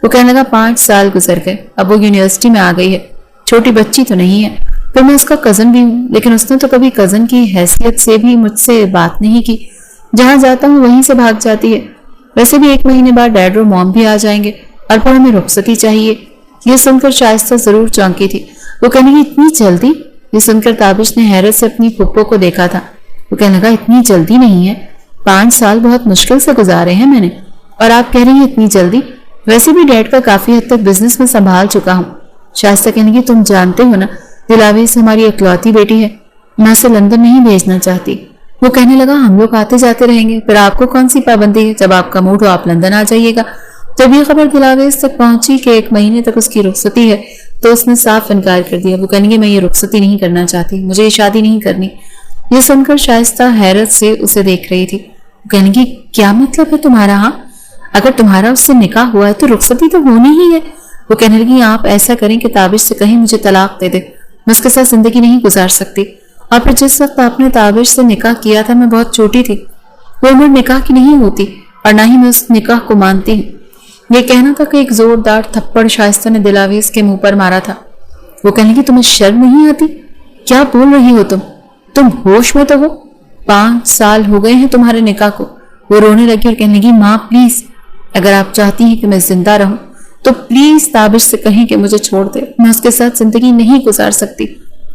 वो कहने लगा 5 साल गुजर गए, अब वो यूनिवर्सिटी में आ गई है, छोटी बच्ची तो नहीं है। फिर मैं उसका कजन भी हूँ, लेकिन उसने तो कभी कजन की हैसियत से भी मुझसे बात नहीं की। जहां जाता हूँ वहीं से भाग जाती है। वैसे भी 1 महीने बाद डैड और मॉम भी आ जाएंगे और फिर हमें रुखसती चाहिए। ये सुनकर शाइस्ता जरूर चौंकी थी। वो कहने लगी इतनी जल्दी? ये सुनकर ताबिश ने हैरत से अपनी फुप्पो को देखा था। वो कहने लगा इतनी जल्दी नहीं है, 5 साल बहुत मुश्किल से गुजारे हैं मैंने, और आप कह रही हैं इतनी जल्दी? वैसे भी डैड का काफी हद तक बिजनेस में संभाल चुका हूँ। शाइस्ता कहने लगी तुम जानते हो ना दिलावेश हमारी इकलौती बेटी है, मैं उसे लंदन नहीं भेजना चाहती। वो कहने लगा हम लोग आते जाते रहेंगे, फिर आपको कौन सी पाबंदी है? जब आपका मूड हो आप लंदन आ जाइएगा। जब ये खबर दिलावेश तक पहुंची कि 1 महीने तक उसकी रुखसती है तो उसने साफ इनकार कर दिया। वो कहेंगे मैं ये रुखसती नहीं करना चाहती, मुझे ये शादी नहीं करनी। ये सुनकर शाइस्ता हैरत से उसे देख रही थी। वो कहने की क्या मतलब है तुम्हारा? हाँ, अगर तुम्हारा उससे निकाह हुआ है तो रुखसती तो होनी ही है। वो कहने लगी आप ऐसा करें कि ताबिश से कहीं मुझे तलाक दे दे, मैं उसके साथ जिंदगी नहीं गुजार सकती। और फिर जिस वक्त आपने ताबिश से निकाह किया था मैं बहुत छोटी थी, वो उम्र निकाह की नहीं होती और ना ही मैं उस निकाह को मानती हूँ। ये कहना था कि एक जोरदार थप्पड़ शाइस्ता ने दिलावेश के मुंह पर मारा था। वो कहने लगी तुम्हें शर्म नहीं आती? क्या बोल रही हो तुम होश में तो हो? 5 साल हो गए हैं तुम्हारे निकाह को। वो रोने लगी और कहने लगी माँ प्लीज, अगर आप चाहती हैं कि मैं जिंदा रहूं तो प्लीज ताबिश से कहें कि मुझे छोड़ दे, मैं उसके साथ जिंदगी नहीं गुजार सकती।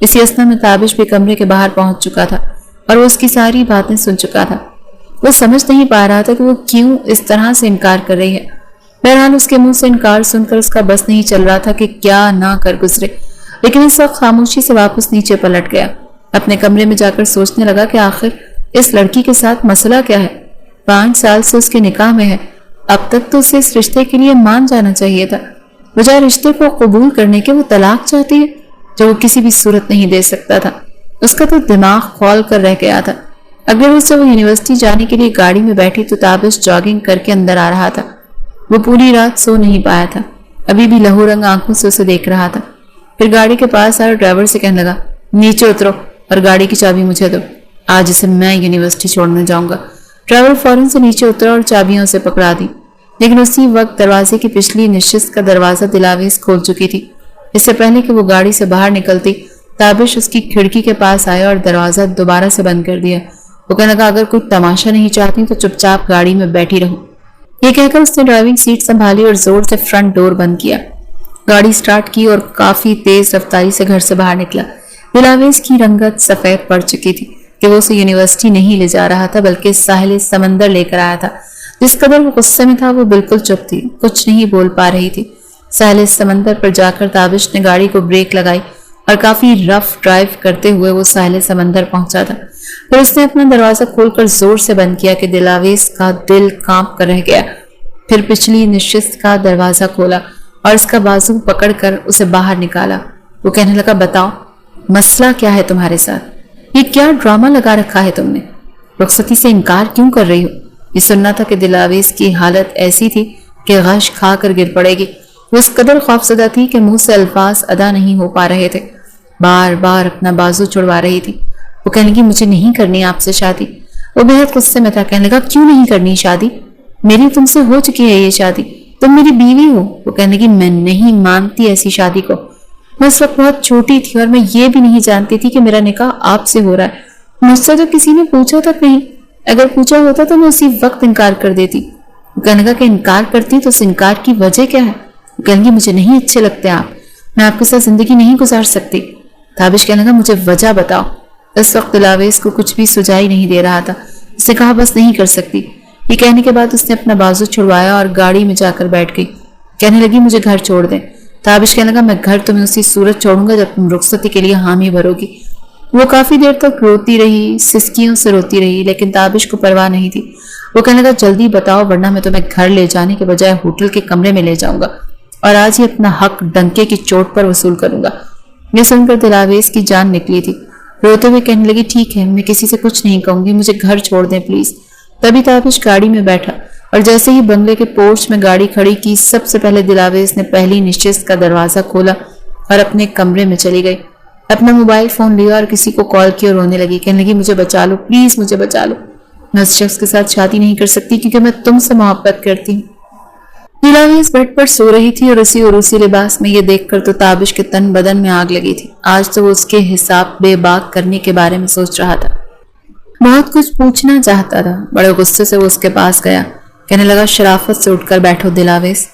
इसी असना में ताबिश भी कमरे के बाहर पहुंच चुका था और वो उसकी सारी बातें सुन चुका था। वो समझ नहीं पा रहा था कि वो क्यों इस तरह से इनकार कर रही है। बहरहाल उसके मुंह से इनकार सुनकर उसका बस नहीं चल रहा था कि क्या ना कर गुजरे, लेकिन इस वक्त खामोशी से वापस नीचे पलट गया। अपने कमरे में जाकर सोचने लगा कि आखिर इस लड़की के साथ मसला क्या है। 5 साल से उसके निकाह में है, अब तक तो उसे इस रिश्ते के लिए मान जाना चाहिए था। बजाय रिश्ते को कबूल करने के वो तलाक चाहती है जो वो किसी भी सूरत नहीं दे सकता था। उसका तो दिमाग खोल कर रह गया था। अगले रोज जब वो यूनिवर्सिटी जाने के लिए गाड़ी में बैठी तो ताबिश जॉगिंग करके अंदर आ रहा था। वो पूरी रात सो नहीं पाया था, अभी भी लहू रंग आंखों से उसे देख रहा था। फिर गाड़ी के पास आया, ड्राइवर से कहने लगा नीचे उतरो और गाड़ी की चाबी मुझे दो, आज इसे मैं यूनिवर्सिटी छोड़ने जाऊंगा। ड्राइवर फौरन से नीचे उतरा और चाबियां उसे पकड़ा दी, लेकिन उसी वक्त दरवाजे की पिछली निश्चित का दरवाजा दिलावेश खोल चुकी थी। इससे पहले कि वो गाड़ी से बाहर निकलती ताबिश उसकी खिड़की के पास आया और दरवाजा दोबारा से बंद कर दिया। वो कहने लगा अगर कोई तमाशा नहीं चाहती तो चुपचाप गाड़ी में बैठी रहो। ये कहकर उसने ड्राइविंग सीट संभाली और जोर से फ्रंट डोर बंद किया। गाड़ी स्टार्ट की और काफी तेज रफ्तारी से घर से बाहर निकला। दिलावेश की रंगत सफेद पड़ चुकी थी कि वो उसे यूनिवर्सिटी नहीं ले जा रहा था बल्कि साहिल समंदर लेकर आया था। जिस कदर वो गुस्से में था वो बिल्कुल चुप थी, कुछ नहीं बोल पा रही थी। साहिल समंदर पर जाकर ताबिश ने गाड़ी को ब्रेक लगाई और काफी रफ ड्राइव करते हुए वो साहिल समंदर पहुंचा था। फिर उसने अपना दरवाजा खोलकर जोर से बंद किया कि दिलावेश का दिल कांप कर रह गया। फिर पिछली निश्चित का दरवाजा खोला और उसका बाजू पकड़कर उसे बाहर निकाला। वो कहने लगा बताओ मसला क्या है तुम्हारे साथ, ये क्या ड्रामा लगा रखा है तुमने? रुखसती से इनकार क्यों कर रही हो? ये सुनना था कि दिलावेश की हालत ऐसी थी कि गश खा कर गिर पड़ेगी। वो इस कदर खौफजदा थी कि मुंह से अल्फाज अदा नहीं हो पा रहे थे, बार बार अपना बाजू छुड़वा रही थी। वो कहने लगी मुझे नहीं करनी आपसे शादी। वो बेहद गुस्से में था, कहने लगा क्यों नहीं करनी शादी? मेरी तुमसे हो चुकी है ये शादी, तुम मेरी बीवी हो। वो कहने लगी मैं नहीं मानती ऐसी शादी को, मैं उस वक्त बहुत छोटी थी और मैं ये भी नहीं जानती थी कि मेरा निकाह आपसे हो रहा है। मुझसे तो किसी ने पूछा तक नहीं, अगर पूछा होता तो मैं उसी वक्त इनकार कर देती। वो कहने लगा कि इनकार करती तो उस इनकार की वजह क्या है? वो कहने लगी मुझे नहीं अच्छे लगते आप, मैं आपके साथ जिंदगी नहीं गुजार सकती। ताबिश कहने लगा मुझे वजह बताओ। इस वक्त दिलावेश को कुछ भी सुझाई नहीं दे रहा था। उसने कहा बस नहीं कर सकती। ये कहने के बाद उसने अपना बाजू छुड़वाया और गाड़ी में जाकर बैठ गई। कहने लगी मुझे घर छोड़ दें। ताबिश कहने लगा मैं घर तुम्हें उसी सूरत छोड़ूंगा जब तुम रुखसती के लिए हामी भरोगी। वो काफी देर तक रोती रही, सिसकियों से रोती रही, लेकिन ताबिश को परवाह नहीं थी। वो कहने लगा जल्दी बताओ वरना मैं तुम्हें घर ले जाने के बजाय होटल के कमरे में ले जाऊंगा और आज ही अपना हक डंके की चोट पर वसूल करूंगा। यह सुनकर दिलावेश की जान निकली थी। रोते हुए कहने लगी, ठीक है, मैं किसी से कुछ नहीं कहूंगी, मुझे घर छोड़ दें प्लीज। तभी ताबिश गाड़ी में बैठा और जैसे ही बंगले के पोर्च में गाड़ी खड़ी की, सबसे पहले दिलावेज ने पहली निश्चित का दरवाजा खोला और अपने कमरे में चली गई। अपना मोबाइल फोन लिया और किसी को कॉल किया और रोने लगी। कहने लगी, मुझे बचा लो प्लीज, मुझे बचा लो। मैं उस शख्स के साथ शादी नहीं कर सकती क्योंकि मैं तुमसे मोहब्बत करती हूँ। दिलावेज बेड पर सो रही थी और उसी लिबास में ये देखकर तो ताबिश के तन बदन में आग लगी थी। आज तो वो उसके हिसाब बेबाक करने के बारे में सोच रहा था, बहुत कुछ पूछना चाहता था। बड़े गुस्से से वो उसके पास गया। कहने लगा, शराफत से उठकर बैठो दिलावेज,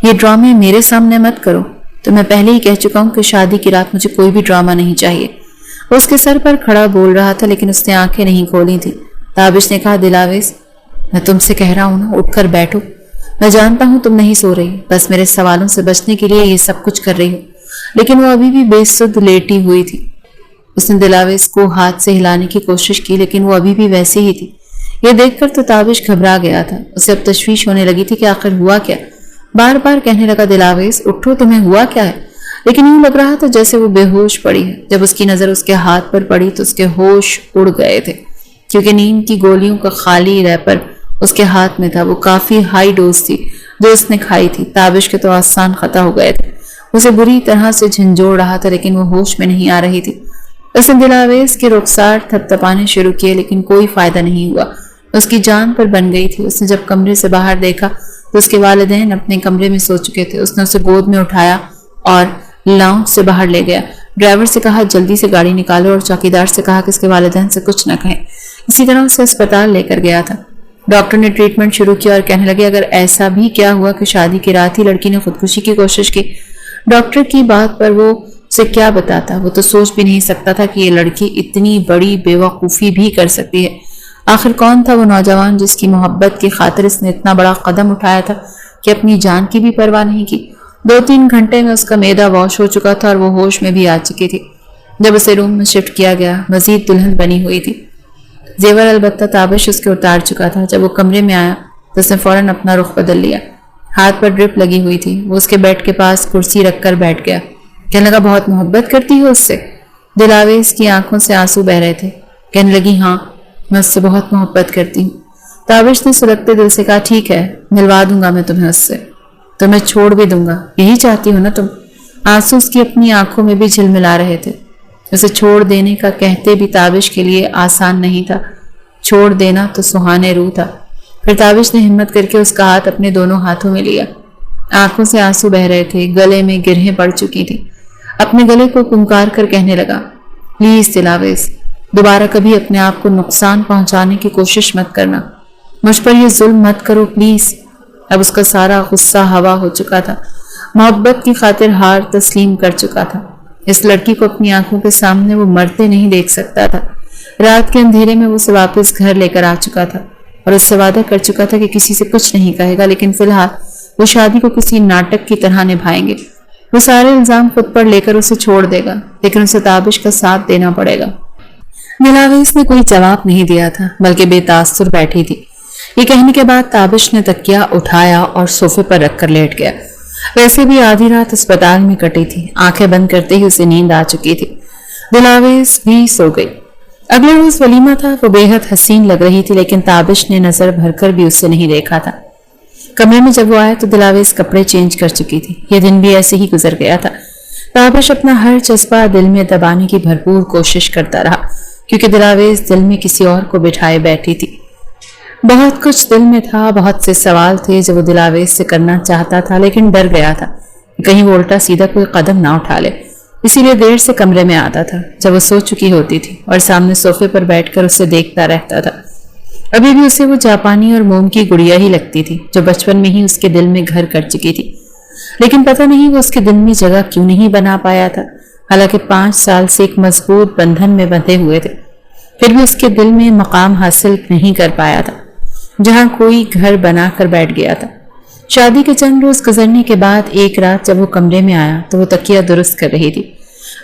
ये ड्रामे मेरे सामने मत करो। तो मैं पहले ही कह चुका हूँ कि शादी की रात मुझे कोई भी ड्रामा नहीं चाहिए। वो उसके सर पर खड़ा बोल रहा था लेकिन उसने आंखें नहीं खोली थी। ताबिश ने कहा, दिलावेज मैं तुमसे कह रहा हूं ना, उठकर बैठो। मैं जानता हूं तुम नहीं सो रही, बस मेरे सवालों से बचने के लिए ये सब कुछ कर रही हो। लेकिन वो अभी भी बेसुध लेटी हुई थी। उसने दिलावेज को हाथ से हिलाने की कोशिश की लेकिन वो अभी भी वैसी ही थी। ये देखकर तो ताबिश घबरा गया था। उसे अब तशवीश होने लगी थी कि आखिर हुआ क्या। बार बार कहने लगा, दिलावेज उठो, तुम्हें हुआ क्या है। लेकिन यूं लग रहा था जैसे वो बेहोश पड़ी है। जब उसकी नजर उसके हाथ पर पड़ी तो उसके होश उड़ गए थे क्योंकि नींद की गोलियों का खाली रैपर उसके हाथ में था। वो काफी हाई डोज थी जो उसने खाई थी। ताबिश के तो आसान खता हो गए थे। उसे बुरी तरह से झंझोड़ रहा था लेकिन वो होश में नहीं आ रही थी। उसने दिलावेज के रुखसार थपथपाने शुरू किए लेकिन कोई फायदा नहीं हुआ। उसकी जान पर बन गई थी। उसने जब कमरे से बाहर देखा तो उसके वालिदैन अपने कमरे में सो चुके थे। उसने उसे गोद में उठाया और लाउंज से बाहर ले गया। ड्राइवर से कहा, जल्दी से गाड़ी निकालो, और चौकीदार से कहा कि इसके वालिदैन से कुछ न कहें। इसी तरह उसे अस्पताल लेकर गया था। डॉक्टर ने ट्रीटमेंट शुरू किया और कहने लगे, अगर ऐसा भी क्या हुआ कि शादी की रात ही लड़की ने खुदकुशी की कोशिश की। डॉक्टर की बात पर वो उसे क्या बताता। वो तो सोच भी नहीं सकता था कि ये लड़की इतनी बड़ी बेवकूफ़ी भी कर सकती है। आखिर कौन था वो नौजवान जिसकी मोहब्बत की खातिर इसने इतना बड़ा कदम उठाया था कि अपनी जान की भी परवाह नहीं की। 2-3 घंटे में उसका मैदा वॉश हो चुका था और वो होश में भी आ चुकी थी। जब उसे रूम में शिफ्ट किया गया, मजीद दुल्हन बनी हुई थी। जेवर अलबत्ता ताबिश उसके उतार चुका था। जब वो कमरे में आया तो उसने फौरन अपना रुख बदल लिया। हाथ पर ड्रिप लगी हुई थी। वो उसके बेड के पास कुर्सी रखकर बैठ गया। कहने लगा, बहुत मोहब्बत करती हो उससे। दिलावेज की आंखों से आंसू बह रहे थे। कहने लगी, हाँ, मैं उससे बहुत मोहब्बत करती हूँ। ताबिश ने सुलगते दिल से कहा, ठीक है, मिलवा दूंगा मैं तुम्हें उससे, तो मैं छोड़ भी दूंगा। यही चाहती हो ना तुम। आंसू उसकी अपनी आंखों में भी झिलमिला रहे थे। उसे छोड़ देने का कहते भी ताबिश के लिए आसान नहीं था। छोड़ देना तो सुहाने रूह था। फिर ताबिश ने हिम्मत करके उसका हाथ अपने दोनों हाथों में लिया। आंखों से आंसू बह रहे थे, गले में गिरहें पड़ चुकी थी। अपने गले को पुकार कर कहने लगा, प्लीज दिलावेज, दोबारा कभी अपने आप को नुकसान पहुंचाने की कोशिश मत करना। मुझ पर यह जुल्म मत करो प्लीज। अब उसका सारा गुस्सा हवा हो चुका था। मोहब्बत की खातिर हार तस्लीम कर चुका था। इस लड़की को अपनी आंखों के सामने वो मरते नहीं देख सकता था। रात के अंधेरे में वो उसे वापस घर लेकर आ चुका था और उससे वादा कर चुका था कि किसी से कुछ नहीं कहेगा, लेकिन फिलहाल वो शादी को किसी नाटक की तरह निभाएंगे। वो सारे इल्जाम खुद पर लेकर उसे छोड़ देगा, लेकिन उसे ताबिश का साथ देना पड़ेगा। दिलावेज ने कोई जवाब नहीं दिया था, बल्कि बेतासुर बैठी थी। ये कहने के बाद ताबिश ने तकिया उठाया और सोफे पर रखकर लेट गया। वैसे भी आधी रात अस्पताल में कटी थी। आंखें बंद करते ही उसे नींद आ चुकी थी। दिलावेज भी सो गई। अगले रोज वलीमा था। वो बेहद हसीन लग रही थी, लेकिन ताबिश ने नजर भरकर भी उसे नहीं देखा था। कमरे में जब वो आया तो दिलावेज कपड़े चेंज कर चुकी थी। यह दिन भी ऐसे ही गुजर गया था। ताबिश अपना हर जज्बा दिल में दबाने की भरपूर कोशिश करता रहा, क्योंकि दिलावेज दिल में किसी और को बिठाए बैठी थी। बहुत कुछ दिल में था, बहुत से सवाल थे जो वो दिलावेज से करना चाहता था, लेकिन डर गया था कहीं वो उल्टा सीधा कोई कदम ना उठा ले। इसीलिए देर से कमरे में आता था जब वो सो चुकी होती थी और सामने सोफे पर बैठकर उसे देखता रहता था। अभी भी उसे वो जापानी और मोम की गुड़िया ही लगती थी जो बचपन में ही उसके दिल में घर कर चुकी थी। लेकिन पता नहीं वो उसके दिल में जगह क्यों नहीं बना पाया था। हालांकि 5 साल से एक मजबूत बंधन में बंधे हुए थे, फिर भी उसके दिल में मकाम हासिल नहीं कर पाया था जहां कोई घर बना कर बैठ गया था। शादी के चंद रोज गुजरने के बाद एक रात जब वो कमरे में आया तो वो तकिया दुरुस्त कर रही थी।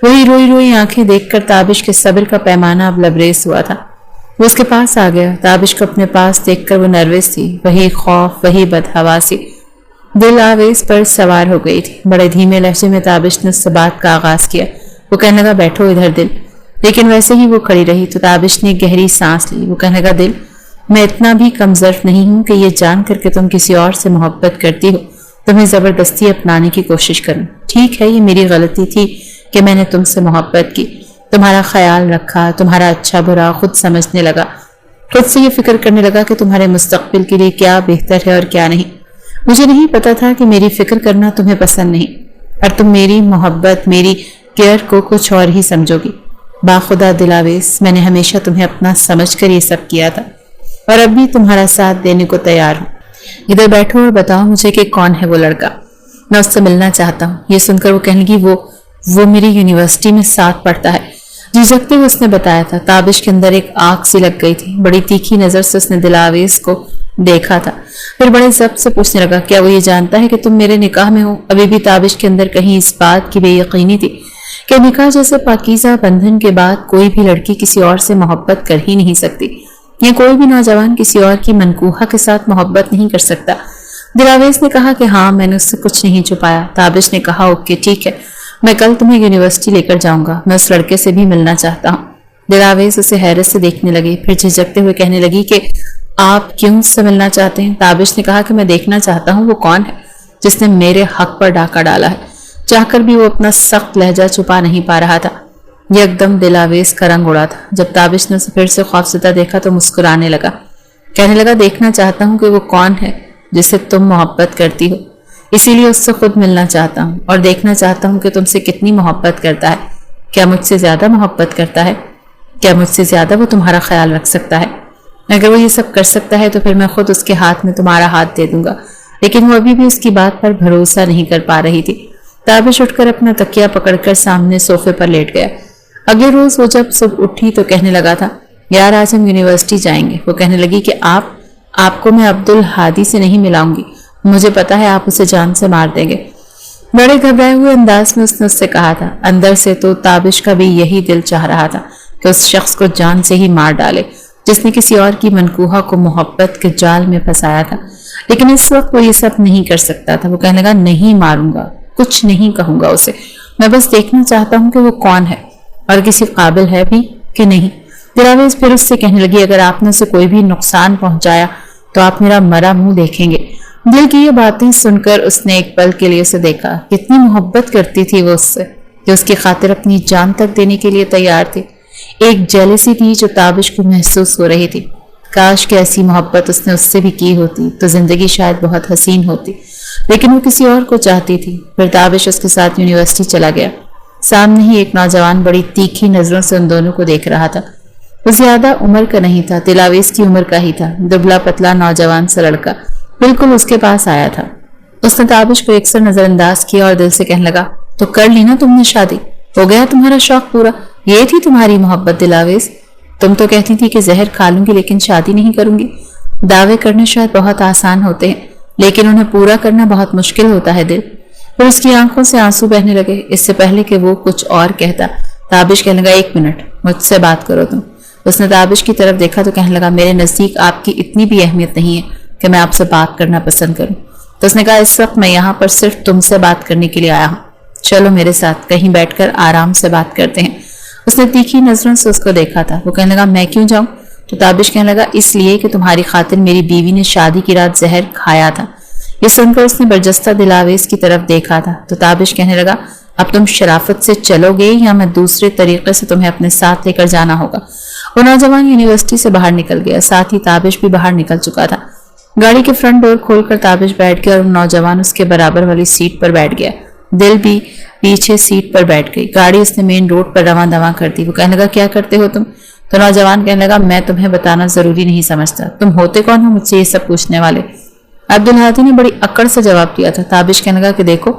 वही रोई रोई आंखें देखकर ताबिश के सब्र का पैमाना अब लबरेज हुआ था। वो उसके पास आ गया। ताबिश को अपने पास देखकर वो नर्वस थी। वही खौफ, वही बदहवासी दिल आवेज पर सवार हो गई थी। बड़े धीमे लहजे में ताबिश ने उससे बात का आगाज किया। वो कहने लगा, बैठो इधर दिल, لیکن ویسے ہی وہ کھڑی رہی تو تابش نے گہری سانس لی۔ وہ کہنے لگا دل، میں اتنا بھی کمزرف نہیں ہوں کہ یہ جان کر کے تم کسی اور سے محبت کرتی ہو تمہیں زبردستی اپنانے کی کوشش کروں۔ ٹھیک ہے، یہ میری غلطی تھی کہ میں نے تم سے محبت کی، تمہارا خیال رکھا، تمہارا اچھا برا خود سمجھنے لگا، خود سے یہ فکر کرنے لگا کہ تمہارے مستقبل کے لیے کیا بہتر ہے اور کیا نہیں۔ مجھے نہیں پتا تھا کہ میری فکر کرنا تمہیں پسند نہیں اور تم میری محبت، میری کیئر کو کچھ اور ہی سمجھو گی۔ باخدا دلاویز، میں نے ہمیشہ تمہیں اپنا سمجھ کر یہ سب کیا تھا اور اب بھی تمہارا ساتھ دینے کو تیار ہوں۔ ادھر بیٹھو اور بتاؤ مجھے کہ کون ہے وہ لڑکا، میں اس سے ملنا چاہتا ہوں۔ یہ سن کر وہ کہنے لگی وہ میری یونیورسٹی میں ساتھ پڑھتا ہے۔ جھجکتے ہوئے اس نے بتایا تھا۔ تابش کے اندر ایک آنکھ سی لگ گئی تھی، بڑی تیکھی نظر سے اس نے دلاویز کو دیکھا تھا، پھر بڑے ضبط سے پوچھنے لگا کیا وہ یہ جانتا ہے کہ تم میرے نکاح میں ہو؟ ابھی بھی تابش کے اندر کہیں اس بات کی بے یقینی تھی کہ نکاح جیسے پاکیزہ بندھن کے بعد کوئی بھی لڑکی کسی اور سے محبت کر ہی نہیں سکتی، یا کوئی بھی نوجوان کسی اور کی منکوحہ کے ساتھ محبت نہیں کر سکتا۔ دلاویز نے کہا کہ ہاں، میں نے اس سے کچھ نہیں چھپایا۔ تابش نے کہا اوکے ٹھیک ہے، میں کل تمہیں یونیورسٹی لے کر جاؤں گا، میں اس لڑکے سے بھی ملنا چاہتا ہوں۔ دلاویز اسے حیرت سے دیکھنے لگی، پھر جھجکتے ہوئے کہنے لگی کہ آپ کیوں اس سے ملنا چاہتے ہیں؟ تابش نے کہا کہ میں دیکھنا چاہتا ہوں وہ کون ہے جس نے میرے حق پر ڈاکہ ڈالا ہے۔ چاہ کر بھی وہ اپنا سخت لہجہ چھپا نہیں پا رہا تھا۔ یک دم دلاویز کا رنگ اڑا تھا۔ جب تابش نے اسے پھر سے خوفزدہ دیکھا تو مسکرانے لگا، کہنے لگا دیکھنا چاہتا ہوں کہ وہ کون ہے جس سے تم محبت کرتی ہو، اسی لیے اس سے خود ملنا چاہتا ہوں اور دیکھنا چاہتا ہوں کہ تم سے کتنی محبت کرتا ہے۔ کیا مجھ سے زیادہ محبت کرتا ہے؟ کیا مجھ سے زیادہ وہ تمہارا خیال رکھ سکتا ہے؟ اگر وہ یہ سب کر سکتا ہے تو پھر میں خود اس کے ہاتھ میں تمہارا ہاتھ دے دوں گا۔ لیکن وہ ابھی بھی اس کی بات پر بھروسہ نہیں کر پا رہی تھی۔ تابش اٹھ کر اپنا تکیہ پکڑ کر سامنے صوفے پر لیٹ گیا۔ اگلے روز وہ جب صبح اٹھی تو کہنے لگا تھا یار آج ہم یونیورسٹی جائیں گے۔ وہ کہنے لگی کہ آپ کو میں عبدالہادی سے نہیں ملاؤں گی، مجھے پتا ہے آپ اسے جان سے مار دیں گے۔ بڑے گھبرائے ہوئے انداز میں اس نے اس سے کہا تھا۔ اندر سے تو تابش کا بھی یہی دل چاہ رہا تھا کہ اس شخص کو جان سے ہی مار ڈالے جس نے کسی اور کی منکوحہ کو محبت کے جال میں پھنسایا تھا، لیکن اس وقت وہ یہ سب نہیں کر سکتا تھا۔ وہ کہنے لگا نہیں ماروں گا، کچھ نہیں کہوں گا اسے، میں بس دیکھنا چاہتا ہوں کہ وہ کون ہے اور کسی قابل ہے بھی کہ نہیں۔ دلاویز پھر اس سے کہنے لگی اگر آپ نے اسے کوئی بھی نقصان پہنچایا تو آپ میرا مرا منہ دیکھیں گے۔ دل کی یہ باتیں سن کر اس نے ایک پل کے لیے اسے دیکھا، کتنی محبت کرتی تھی وہ اس سے کہ اس کی خاطر اپنی جان تک دینے کے لیے تیار تھی۔ ایک جیلسی تھی جو تابش کو محسوس ہو رہی تھی۔ کاش کہ ایسی محبت اس نے اس سے بھی کی ہوتی تو زندگی شاید بہت حسین ہوتی، لیکن وہ کسی اور کو چاہتی تھی۔ پھر تابش اس کے ساتھ یونیورسٹی چلا گیا۔ سامنے ہی ایک نوجوان بڑی تیکھی نظروں سے ان دونوں کو دیکھ رہا تھا۔ وہ زیادہ عمر کا نہیں تھا، دلاویز کی عمر کا ہی تھا، دبلا پتلا نوجوان سا لڑکا بالکل اس کے پاس آیا تھا۔ اس نے تابش کو اکثر نظر انداز کیا اور دل سے کہنے لگا تو کر لی نا تم نے شادی، ہو گیا تمہارا شوق پورا، یہ تھی تمہاری محبت دلاویز؟ تم تو کہتی تھی کہ زہر کھا لوں گی لیکن شادی نہیں کروں گی۔ دعوے کرنے شاید بہت آسان ہوتے ہیں لیکن انہیں پورا کرنا بہت مشکل ہوتا ہے دل۔ پھر اس کی آنکھوں سے آنسو بہنے لگے۔ اس سے پہلے کہ وہ کچھ اور کہتا تابش کہنے لگا ایک منٹ، مجھ سے بات کرو تم۔ اس نے تابش کی طرف دیکھا تو کہنے لگا میرے نزدیک آپ کی اتنی بھی اہمیت نہیں ہے کہ میں آپ سے بات کرنا پسند کروں۔ تو اس نے کہا اس وقت میں یہاں پر صرف تم سے بات کرنے کے لیے آیا ہوں، چلو میرے ساتھ کہیں بیٹھ کر آرام سے بات کرتے ہیں۔ اس نے تیکھی نظروں سے اس کو دیکھا تھا۔ وہ کہنے لگا میں کیوں جاؤں؟ تو تابش کہنے لگا اس لیے کہ تمہاری خاطر میری بیوی نے شادی کی رات زہر کھایا تھا۔ یہ سن کر اس نے برجستہ دلاویز کی طرف دیکھا تھا تو تابش کہنے لگا اب تم شرافت سے چلو گے یا میں دوسرے طریقے سے تمہیں اپنے ساتھ لے کر جانا ہوگا۔ وہ نوجوان یونیورسٹی سے باہر نکل گیا، ساتھ ہی تابش بھی باہر نکل چکا تھا۔ گاڑی کے فرنٹ ڈور کھول کر تابش بیٹھ گیا اور نوجوان اس کے برابر والی سیٹ پر بیٹھ گیا۔ دل بھی پیچھے سیٹ پر بیٹھ گئی۔ گاڑی اس نے مین روڈ پر رواں دواں کر دی۔ وہ کہنے لگا کیا کرتے ہو تم؟ تو نوجوان کہنے لگا میں تمہیں بتانا ضروری نہیں سمجھتا، تم ہوتے کون ہو مجھ سے یہ سب پوچھنے والے؟ عبدالہادی نے بڑی اکڑ سے جواب دیا تھا۔ تابش کہنے لگا کہ دیکھو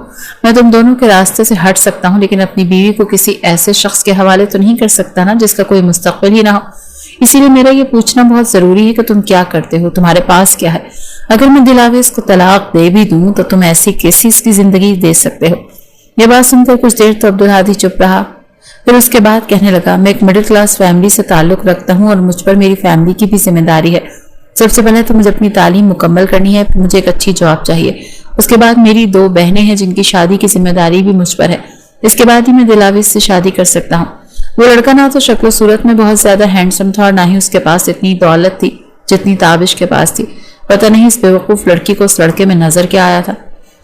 میں تم دونوں کے راستے سے ہٹ سکتا ہوں لیکن اپنی بیوی کو کسی ایسے شخص کے حوالے تو نہیں کر سکتا نا جس کا کوئی مستقبل ہی نہ ہو، اسی لیے میرا یہ پوچھنا بہت ضروری ہے کہ تم کیا کرتے ہو، تمہارے پاس کیا ہے؟ اگر میں دلاویز کو طلاق دے بھی دوں تو تم ایسی کیسی اس کی زندگی دے سکتے ہو؟ یہ بات سن کر کچھ دیر تو عبدالہادی چپ رہا، پھر اس کے بعد کہنے لگا میں ایک مڈل کلاس فیملی سے تعلق رکھتا ہوں اور مجھ پر میری فیملی کی بھی ذمہ داری ہے۔ سب سے پہلے تو مجھے اپنی تعلیم مکمل کرنی ہے، پھر مجھے ایک اچھی جاب چاہیے، اس کے بعد میری 2 بہنیں ہیں جن کی شادی کی ذمہ داری بھی مجھ پر ہے، اس کے بعد ہی میں دلاویز سے شادی کر سکتا ہوں۔ वो लड़का ना तो शक्ल सूरत में बहुत ज्यादा हैंडसम था और ना ही उसके पास इतनी दौलत थी जितनी ताबिश के पास थी। पता नहीं इस बेवकूफ लड़की को उस लड़के में नजर क्या आया था।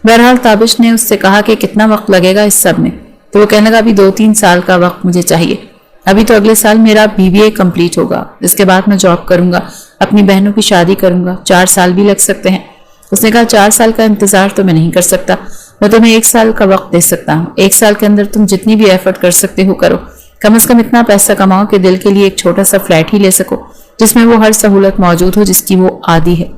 बहरहाल ताबिश ने उससे कहा कि कितना वक्त लगेगा इस सब में, तो वो कहने लगा अभी 2-3 साल का वक्त मुझे चाहिए। अभी तो अगले साल मेरा BBA कंप्लीट होगा, इसके बाद मैं जॉब करूंगा, अपनी बहनों की शादी करूंगा, 4 साल भी लग सकते हैं। उसने कहा 4 साल का इंतजार तो मैं नहीं कर सकता, मैं तुम्हें 1 साल का वक्त दे सकता हूँ। 1 साल के अंदर तुम जितनी भी एफर्ट कर सकते हो करो, कम से कम इतना पैसा कमाओ कि दिल के लिए एक छोटा सा फ्लैट ही ले सको जिसमें वो हर सहूलत मौजूद हो जिसकी वो आदी है।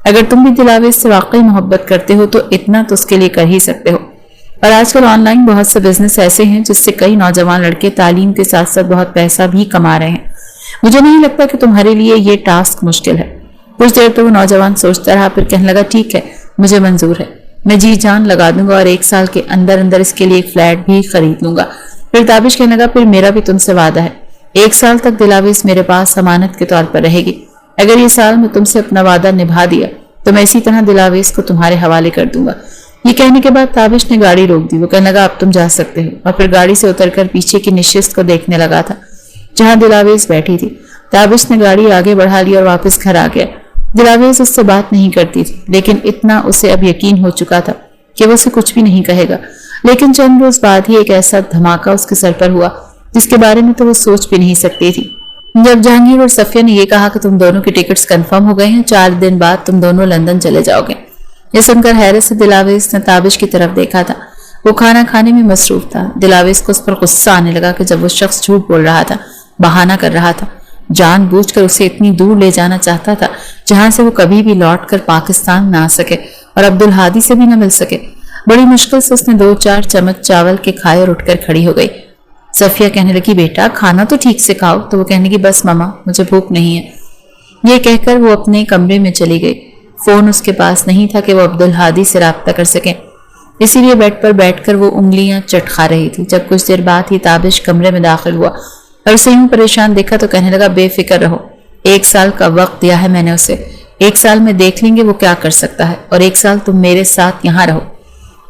अगर तुम भी दिलावेज से वाकई मोहब्बत करते हो तो इतना तो उसके लिए कर ही सकते हो। और आजकल ऑनलाइन बहुत से बिजनेस ऐसे हैं जिससे कई नौजवान लड़के तालीम के साथ साथ बहुत पैसा भी कमा रहे हैं। मुझे नहीं लगता कि तुम्हारे लिए ये टास्क मुश्किल है। कुछ देर तो वो नौजवान सोचता रहा, फिर कहने लगा ठीक है, मुझे मंजूर है, मैं जी जान लगा दूंगा और 1 साल के अंदर अंदर इसके लिए एक फ्लैट भी खरीद लूंगा। फिर ताबिश कहने लगा फिर मेरा भी तुमसे वादा है, 1 साल तक दिलावेज मेरे पास अमानत के तौर पर रहेगी। अगर ये साल में तुमसे अपना वादा निभा दिया तो मैं इसी तरह दिलावेज को तुम्हारे हवाले कर दूंगा। ये कहने के बाद ताबिश ने गाड़ी रोक दी। वो कहने लगा अब तुम जा सकते हो, और फिर गाड़ी से उतरकर पीछे की निशिस्त को देखने लगा था जहां दिलावेज बैठी थी। ताबिश ने गाड़ी आगे बढ़ा ली और वापस घर आ गया। दिलावेज उससे बात नहीं करती थी, लेकिन इतना उसे अब यकीन हो चुका था कि वो उसे कुछ भी नहीं कहेगा। लेकिन चंद रोज बाद ही एक ऐसा धमाका उसके सर पर हुआ जिसके बारे में तो वो सोच भी नहीं सकती थी। जब जहांगीर और सफिया ने ये कहा कि तुम दोनों की टिकट्स कंफर्म हो गए हैं, 4 दिन बाद तुम दोनों लंदन चले जाओगे, ये सुनकर हैरत से दिलावेज ने ताबिश की तरफ देखा था। वो खाना खाने में मसरूफ था। दिलावेज को उस पर गुस्सा आने लगा कि जब वो शख्स झूठ बोल रहा था, बहाना कर रहा था, जानबूझकर उसे इतनी दूर ले जाना चाहता था जहां से वो कभी भी लौटकर पाकिस्तान ना आ सके और अब्दुल हादी से भी न मिल सके। बड़ी मुश्किल से उसने 2-4 चम्मच चावल के खाए और उठकर खड़ी हो गई। सफिया कहने लगी बेटा खाना तो ठीक से खाओ, तो वो कहने की बस मामा मुझे भूख नहीं है। ये कहकर वो अपने कमरे में चली गई। फोन उसके पास नहीं था कि वो अब्दुल हादी से राब्ता कर सके, इसीलिए बेड पर बैठकर वो उंगलियां चटखा रही थी। जब कुछ देर बाद ही ताबिश कमरे में दाखिल हुआ और उसे यूं परेशान देखा तो कहने लगा बेफिक्र रहो, 1 साल का वक्त दिया है मैंने उसे, 1 साल में देख लेंगे वो क्या कर सकता है, और 1 साल तुम मेरे साथ यहाँ रहो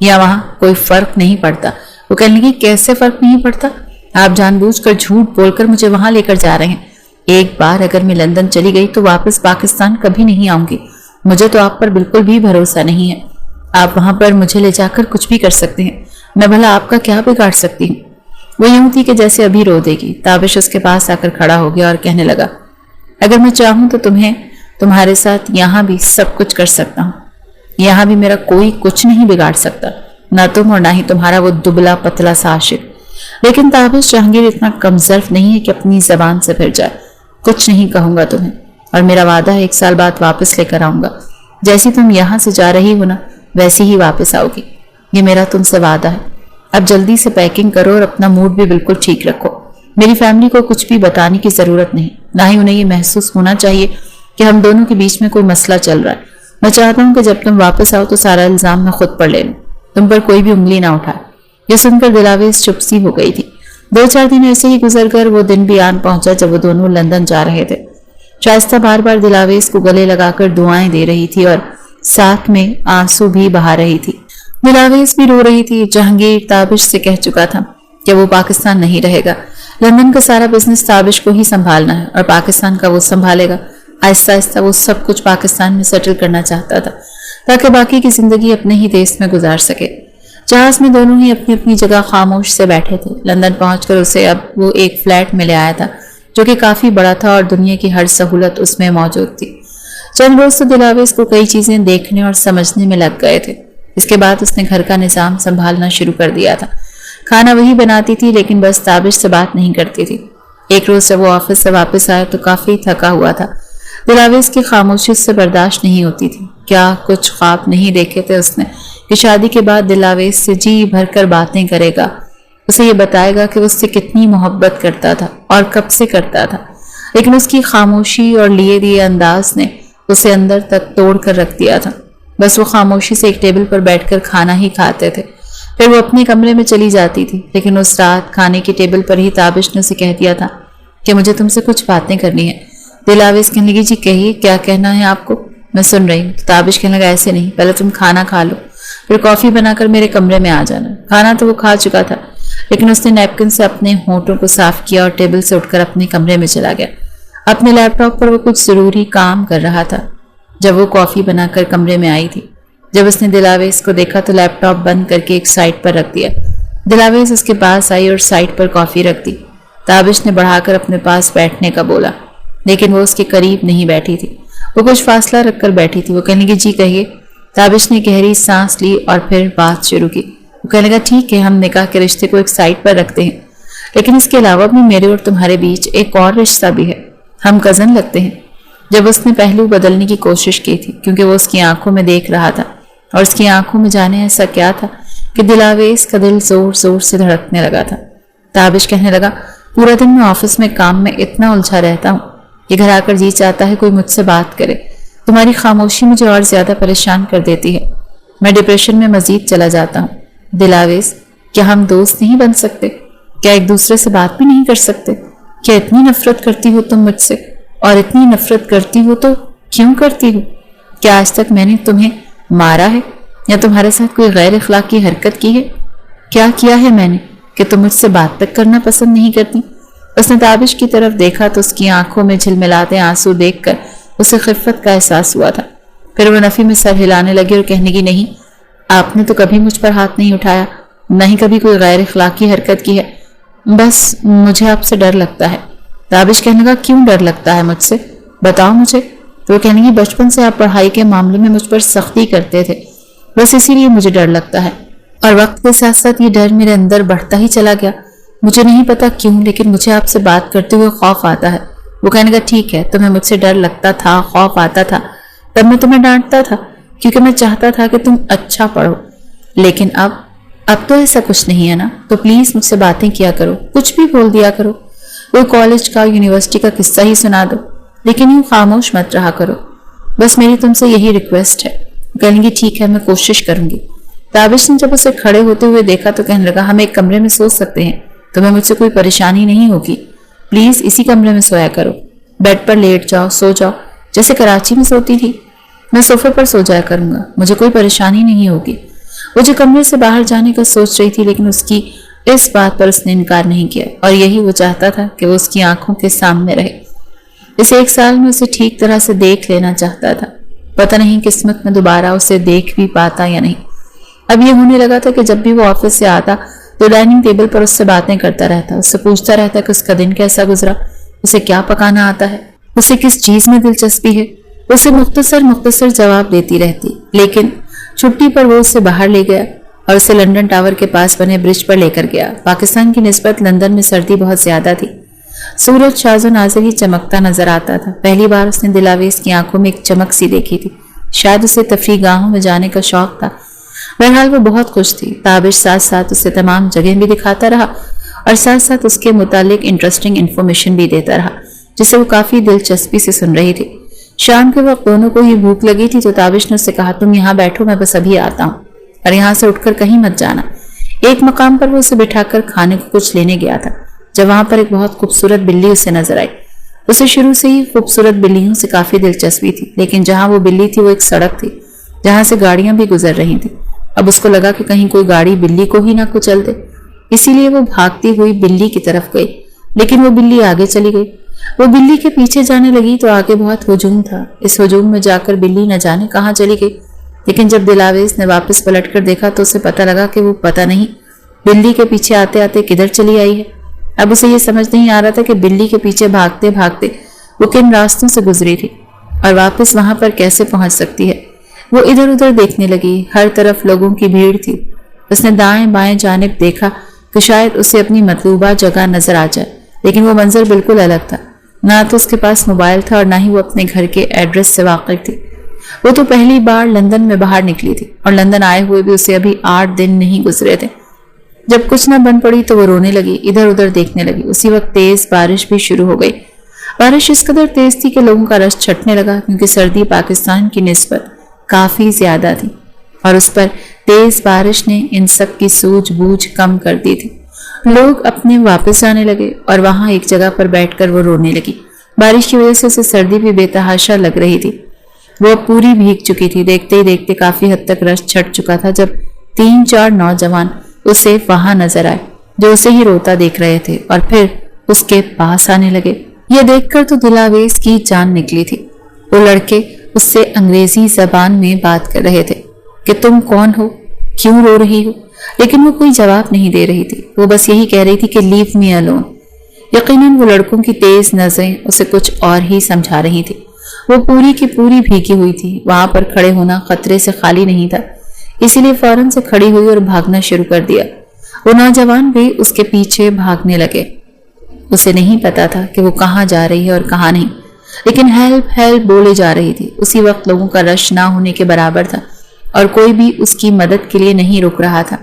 या वहां कोई फर्क नहीं पड़ता। वो कहने लगी कैसे फर्क नहीं पड़ता, आप जानबूझकर झूठ बोलकर मुझे वहां लेकर जा रहे हैं। एक बार अगर मैं लंदन चली गई तो वापस पाकिस्तान कभी नहीं आऊंगी। मुझे तो आप पर बिल्कुल भी भरोसा नहीं है। आप वहां पर मुझे ले जाकर कुछ भी कर सकते हैं, मैं भला आपका क्या बिगाड़ सकती हूँ। वो यूं थी कि जैसे अभी रो देगी। ताबिश उसके पास आकर खड़ा हो गया और कहने लगा अगर मैं चाहूं तो तुम्हें तुम्हारे साथ यहाँ भी सब कुछ कर सकता हूँ। यहाँ भी मेरा कोई कुछ नहीं बिगाड़ सकता, ना तुम और ना ही तुम्हारा वो दुबला पतला सा आशिक। लेकिन ताबिश जहांगीर इतना कमजोर नहीं है कि अपनी जबान से फिर जाए। कुछ नहीं कहूंगा तुम्हें, और मेरा वादा है 1 साल बाद वापस लेकर आऊंगा। जैसी तुम यहाँ से जा रही हो ना वैसी ही वापस आओगी, ये मेरा तुमसे वादा है। अब जल्दी से पैकिंग करो और अपना मूड भी बिल्कुल ठीक रखो। मेरी फैमिली को कुछ भी बताने की जरूरत नहीं, ना ही उन्हें ये महसूस होना चाहिए कि हम दोनों के बीच में कोई मसला चल रहा है। मैं चाहता हूँ कि जब तुम वापस आओ तो सारा इल्जाम मैं खुद पर ले लूं, तुम पर कोई भी उंगली ना उठाए। ये सुनकर दिलावेज चुप सी हो गई थी। 2-4 दिन ऐसे ही गुजर कर वो दिन भी आन पहुंचा जब वो दोनों लंदन जा रहे थे। शाइस्ता बार बार दिलावेज को गले लगाकर दुआएं दे रही थी और साथ में आंसू भी बहा रही थी। दिलावेज भी रो रही थी। जहांगीर ताबिश से कह चुका था कि वो पाकिस्तान नहीं रहेगा। लंदन का सारा बिजनेस ताबिश को ही संभालना है और पाकिस्तान का वो संभालेगा। आहिस्ता आहिस्ता वो सब कुछ पाकिस्तान में सेटल करना चाहता था ताकि बाकी की जिंदगी अपने ही देश में गुजार सके। जहाज में दोनों ही अपनी अपनी जगह खामोश से बैठे थे। लंदन पहुंचकर उसे अब वो एक फ्लैट में ले आया था जो कि काफी बड़ा था और दुनिया की हर सहूलत उसमें मौजूद थी। चंद रोज तो दिलावेज को कई चीजें देखने और समझने में लग गए थे। इसके बाद उसने घर का निजाम संभालना शुरू कर दिया था। खाना वही बनाती थी, लेकिन बस ताबिश से बात नहीं करती थी। एक रोज जब वो ऑफिस से वापस आया तो काफी थका हुआ था। दिलावेज की खामोशी से बर्दाश्त नहीं होती थी। क्या कुछ ख्वाब नहीं देखे थे उसने कि शादी के बाद दिलावेज से जी भरकर बातें करेगा, उसे ये बताएगा कि वो उससे कितनी मोहब्बत करता था और कब से करता था। लेकिन उसकी खामोशी और लिए दिए अंदाज ने उसे अंदर तक तोड़ कर रख दिया था। बस वो खामोशी से एक टेबल पर बैठकर खाना ही खाते थे, फिर वो अपने कमरे में चली जाती थी। लेकिन उस रात खाने की टेबल पर ही ताबिश ने उसे कह दिया था कि मुझे तुमसे कुछ बातें करनी है। दिलावेज कहने लगी जी कहिए क्या कहना है आपको, मैं सुन रही हूँ। तो ताबिश कहने लगा ऐसे नहीं, पहले तुम खाना खा लो, फिर कॉफी बनाकर मेरे कमरे में आ जाना। खाना तो वो खा चुका था, लेकिन उसने नैपकिन से अपने होठों को साफ किया और टेबल से उठकर अपने कमरे में चला गया। अपने लैपटॉप पर वो कुछ जरूरी काम कर रहा था जब वो कॉफी बनाकर कमरे में आई थी। जब उसने दिलावेश को देखा तो लैपटॉप बंद करके एक साइड पर रख दिया। दिलावेश उसके पास आई और साइड पर कॉफी रख दी। ताबिश ने बढ़ाकर अपने पास बैठने का बोला, लेकिन वो उसके करीब नहीं बैठी थी। वो कुछ फासला रखकर बैठी थी। वो कहने लगी, जी कहिए। ताबिश ने गहरी सांस ली और फिर बात शुरू की। वो कहने लगा, ठीक है, हम निकाह के रिश्ते को एक साइड पर रखते हैं, लेकिन इसके अलावा भी मेरे और तुम्हारे बीच एक और रिश्ता भी है। हम कजन लगते हैं। जब उसने पहलू बदलने की कोशिश की थी, क्योंकि वो उसकी आंखों में देख रहा था और उसकी आंखों में जाने ऐसा क्या था कि दिलावेश का दिल जोर जोर से धड़कने लगा था। ताबिश कहने लगा, पूरा दिन मैं ऑफिस में काम में इतना उलझा रहता हूँ, ये घर आकर जी चाहता है कोई मुझसे बात करे। तुम्हारी खामोशी मुझे और ज्यादा परेशान कर देती है। मैं डिप्रेशन में मजीद चला जाता हूँ। दिलावेश, क्या हम दोस्त नहीं बन सकते? क्या एक दूसरे से बात भी नहीं कर सकते? क्या इतनी नफरत करती हो तुम मुझसे? और इतनी नफरत करती हो तो क्यों करती हो? क्या आज तक मैंने तुम्हें मारा है या तुम्हारे साथ कोई गैर अखलाकी हरकत की है? क्या किया है मैंने कि तुम मुझसे बात तक करना पसंद नहीं करती? उसने ताबिश की तरफ देखा तो उसकी आंखों में झिलमिलाते आंसू देखकर उसे खिफ़त का एहसास हुआ था। फिर वो नफी में सर हिलाने लगी और कहने की, नहीं, आपने तो कभी मुझ पर हाथ नहीं उठाया, न ही कभी कोई गैर अखलाकी हरकत की है। बस मुझे आपसे डर लगता है। ताबिश कहने लगा, क्यों डर लगता है मुझसे? बताओ मुझे। तो वो कहने की, बचपन से आप पढ़ाई के मामले में मुझ पर सख्ती करते थे, बस इसीलिए मुझे डर लगता है। और वक्त के साथ साथ ये डर मेरे अंदर बढ़ता ही चला गया। मुझे नहीं पता क्यों, लेकिन मुझे आपसे बात करते हुए खौफ आता है। वो कहने का, ठीक है, तुम्हें मुझसे डर लगता था, खौफ आता था, तब मैं तुम्हें डांटता था क्योंकि मैं चाहता था कि तुम अच्छा पढ़ो। लेकिन अब तो ऐसा कुछ नहीं है ना, तो प्लीज मुझसे बातें किया करो, कुछ भी बोल दिया करो। कोई कॉलेज का, यूनिवर्सिटी का किस्सा ही सुना दो, लेकिन यूं खामोश मत रहा करो। बस मेरी तुमसे यही रिक्वेस्ट है। कहेंगी, ठीक है, मैं कोशिश करूंगी। ताबिश ने जब उसे खड़े होते हुए देखा तो कहने लगा, हम एक कमरे में सो सकते हैं, तुम्हें मुझसे कोई परेशानी नहीं होगी। प्लीज इसी कमरे में सोया करो। बेड पर लेट जाओ, सो जाओ, जैसे कराची में सोती थी। मैं सोफे पर सो जाया करूंगा, मुझे कोई परेशानी नहीं होगी। वो जो कमरे से बाहर जाने का सोच रही थी, लेकिन उसकी इस बात पर उसने इनकार नहीं किया, और यही वो चाहता था कि वो उसकी आंखों के सामने रहे। इस एक साल में उसे ठीक तरह से देख लेना चाहता था। पता नहीं किस्मत में दोबारा उसे देख भी पाता या नहीं। अब ये होने लगा था कि जब भी वो ऑफिस से आता तो डाइनिंग टेबल पर उससे बातें करता रहता, उससे पूछता रहता कि उसका दिन कैसा गुजरा, उसे क्या पकाना आता है, उसे किस चीज में दिलचस्पी है। उसे मुख्तसर जवाब देती रहती, लेकिन छुट्टी पर वो उसे बाहर ले गया और उसे लंदन टावर के पास बने ब्रिज पर लेकर गया। पाकिस्तान की निस्बत लंदन में सर्दी बहुत ज्यादा थी। सूरज शाज़ो नाज़िर ही चमकता नजर आता था। पहली बार उसने दिलावेश की आंखों में एक चमक सी देखी थी। शायद उसे तफरीह गाहों में जाने का शौक था। बहरहाल वो बहुत खुश थी। ताबिश साथ साथ उसे तमाम जगह भी दिखाता रहा और साथ साथ उसके मुतालिक इंटरेस्टिंग इन्फॉर्मेशन भी देता रहा, जिसे वो काफी दिलचस्पी से सुन रही थी। शाम के वक्त दोनों को ही भूख लगी थी तो ताबिश ने उससे कहा, तुम यहाँ बैठो, मैं बस अभी आता हूँ, और यहाँ से उठकर कहीं मत जाना। एक मकाम पर वो उसे बिठाकर खाने को कुछ लेने गया था, जब वहां पर एक बहुत खूबसूरत बिल्ली उसे नजर आई। उसे शुरू से ही खूबसूरत बिल्लियों से काफी दिलचस्पी थी, लेकिन जहां वो बिल्ली थी वो एक सड़क थी जहां से गाड़ियां भी गुजर रही थी। अब उसको लगा कि कहीं कोई गाड़ी बिल्ली को ही ना कुचल दे, इसीलिए वो भागती हुई बिल्ली की तरफ गई, लेकिन वो बिल्ली आगे चली गई। वो बिल्ली के पीछे जाने लगी तो आगे बहुत हुजूम था। इस हुजूम में जाकर बिल्ली न जाने कहाँ चली गई, लेकिन जब दिलावेश ने वापस पलट कर देखा तो उसे पता लगा कि वो पता नहीं बिल्ली के पीछे आते आते किधर चली आई है। अब उसे ये समझ नहीं आ रहा था कि बिल्ली के पीछे भागते भागते वो किन रास्तों से गुजरी थी और वापस वहां पर कैसे पहुंच सकती है। वो इधर उधर देखने लगी, हर तरफ लोगों की भीड़ थी। उसने दाएं बाएं जानिब देखा कि शायद उसे अपनी मतलूबा जगह नजर आ जाए, लेकिन वो मंजर बिल्कुल अलग था। ना तो उसके पास मोबाइल था और ना ही वो अपने घर के एड्रेस से वाकिफ थी। वो तो पहली बार लंदन में बाहर निकली थी और लंदन आए हुए भी उसे अभी 8 दिन नहीं गुजरे थे। जब कुछ न बन पड़ी तो वो रोने लगी, इधर उधर देखने लगी। उसी वक्त तेज बारिश भी शुरू हो गई। बारिश इस कदर तेज थी कि लोगों का रस छटने लगा, क्योंकि सर्दी पाकिस्तान की निस्बत काफी ज्यादा थी और उस पर तेज बारिश ने इन सब की सूझबूझ कम कर दी थी। लोग अपने वापस जाने लगे और वहां एक जगह पर बैठकर वो रोने लगी। बारिश की वजह से उसे सर्दी भी बेतहाशा लग रही थी। वो पूरी भीग चुकी थी। देखते ही देखते काफी हद तक रस छट चुका था जब 3-4 नौजवान उसे वहां नजर आए। जो उसे ही रोता देख रहे थे और फिर उसके पास आने लगे। ये देखकर तो दिलावेश की जान निकली थी। वो लड़के उससे अंग्रेजी जबान में बात कर रहे थे कि तुम कौन हो, क्यों रो रही हो, लेकिन वो कोई जवाब नहीं दे रही थी। वो बस यही कह रही थी कि लीव मी अलोन। यकीनन वो लड़कों की तेज नजरें उसे कुछ और ही समझा रही थी। वो पूरी की पूरी भीगी हुई थी। वहां पर खड़े होना खतरे से खाली नहीं था, इसीलिए फौरन से खड़ी हुई और भागना शुरू कर दिया। वो नौजवान भी उसके पीछे भागने लगे। उसे नहीं पता था कि वो कहाँ जा रही है और कहाँ नहीं, लेकिन हेल्प हेल्प बोले जा रही थी। उसी वक्त लोगों का रश ना होने के बराबर था और कोई भी उसकी मदद के लिए नहीं रुक रहा था।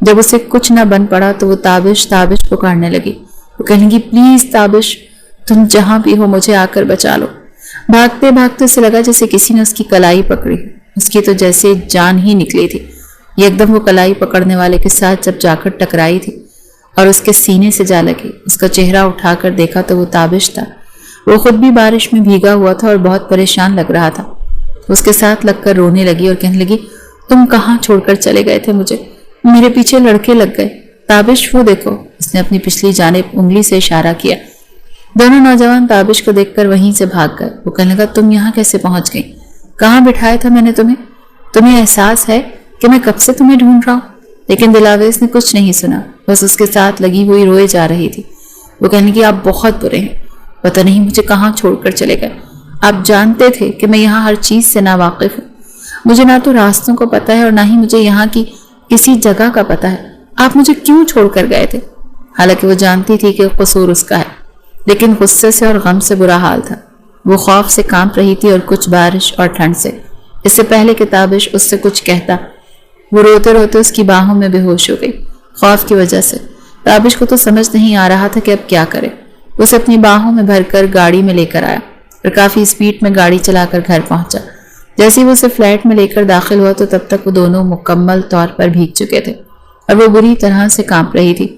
जब उसे कुछ न बन पड़ा तो वो ताबिश ताबिश पुकारने लगी। वो कहने लगी, प्लीज ताबिश, तुम जहां भी हो मुझे आकर बचा लो। भागते भागते उसे लगा जैसे किसी ने उसकी कलाई पकड़ी। उसकी तो जैसे जान ही निकली थी। ये एकदम वो कलाई पकड़ने वाले के साथ जब जाकर टकराई थी और उसके सीने से जा लगी। उसका चेहरा उठाकर देखा तो वो ताबिश था। वो खुद भी बारिश में भीगा हुआ था और बहुत परेशान लग रहा था। उसके साथ लगकर रोने लगी और कहने लगी, तुम कहाँ छोड़कर चले गए थे मुझे? मेरे पीछे लड़के लग गए। ताबिश वो देखो। उसने अपनी पिछली जानिब उंगली से इशारा किया। दोनों नौजवान ताबिश को देखकर वहीं से भाग गए। वो कहने लगा, तुम यहाँ कैसे पहुंच गई? कहाँ बिठाया था मैंने तुम्हें? तुम्हें एहसास है कि मैं कब से तुम्हें ढूंढ रहा हूँ? लेकिन दिलावेश ने कुछ नहीं सुना, बस उसके साथ लगी हुई रोए जा रही थी। वो कहने लगी, आप बहुत बुरे हैं, पता नहीं मुझे कहाँ छोड़कर चले गए। आप जानते थे कि मैं यहाँ हर चीज से नावाकिफ हूँ। मुझे ना तो रास्तों को पता है और ना ही मुझे यहाँ की किसी जगह का पता है। आप मुझे क्यों छोड़कर गए थे? हालांकि वो जानती थी कि कसूर उसका है, लेकिन गुस्से से और गम से बुरा हाल था। वो खौफ से कांप रही थी और कुछ बारिश और ठंड से। इससे पहले कि ताबिश उससे कुछ कहता, वो रोते रोते उसकी बाहों में बेहोश हो गई। खौफ की वजह से ताबिश को तो समझ नहीं आ रहा था कि अब क्या करे। उसे अपनी बाहों में भरकर गाड़ी में लेकर आया और काफी स्पीड में गाड़ी चलाकर घर पहुंचा। जैसे ही वो उसे फ्लैट में लेकर दाखिल हुआ तो तब तक वो दोनों मुकम्मल तौर पर भीग चुके थे और वो बुरी तरह से कांप रही थी।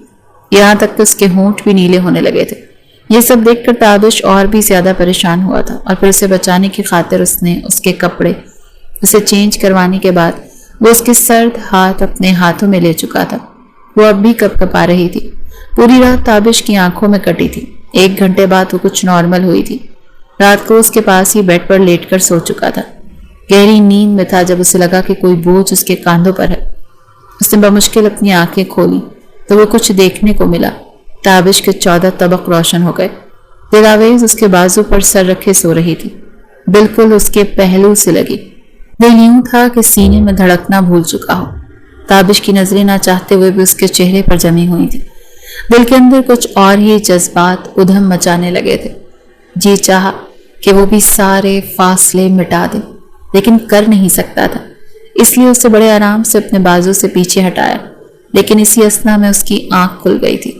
यहाँ तक कि उसके होंठ भी नीले होने लगे थे। ये सब देखकर ताबिश और भी ज्यादा परेशान हुआ था और फिर उसे बचाने की खातिर उसने उसके कपड़े उसे चेंज करवाने के बाद वो उसके सर्द हाथ अपने हाथों में ले चुका था। वो अब भी कपकपा रही थी। पूरी रात ताबिश की आंखों में कटी थी। 1 घंटे बाद वो कुछ नॉर्मल हुई थी। रात को उसके पास ही बेड पर लेटकर सो चुका था। गहरी नींद में था जब उसे लगा कि कोई बोझ उसके कांधों पर है। उसने बमुश्किल अपनी आंखें खोली तो वो कुछ देखने को मिला। ताबिश के 14 तबक रोशन हो गए। दिलावेश उसके बाजू पर सर रखे सो रही थी, बिल्कुल उसके पहलू से लगी। दिल यूं था कि सीने में धड़कना भूल चुका हो। ताबिश की नजरें ना चाहते हुए भी उसके चेहरे पर जमी हुई थी। दिल के अंदर कुछ और ही जज्बात उधम मचाने लगे थे। जी चाहा कि वो भी सारे फासले मिटा दे, लेकिन कर नहीं सकता था। इसलिए उसे बड़े आराम से अपने बाजू से पीछे हटाया। लेकिन इसी असना में उसकी आंख खुल गई थी।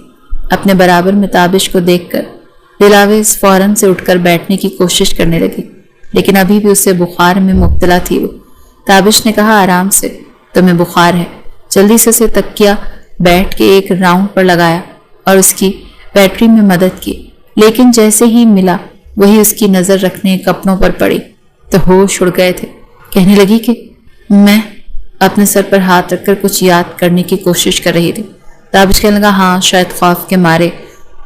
अपने बराबर में ताबिश को देखकर दिलावेश फौरन से उठकर बैठने की कोशिश करने लगी, लेकिन अभी भी उसे बुखार में मुब्तला थी वो। ताबिश ने कहा, आराम से, तुम्हें बुखार है। जल्दी से उसे तकिया बैठ के एक राउंड पर लगाया और उसकी बैटरी में मदद की। लेकिन जैसे ही मिला वही उसकी नजर रखने कपड़ों पर पड़ी तो होश उड़ गए थे। कहने लगी कि मैं अपने सर पर हाथ रखकर कुछ याद करने की कोशिश कर रही थी। ताबिश कहने लगा, हाँ, शायद खौफ के मारे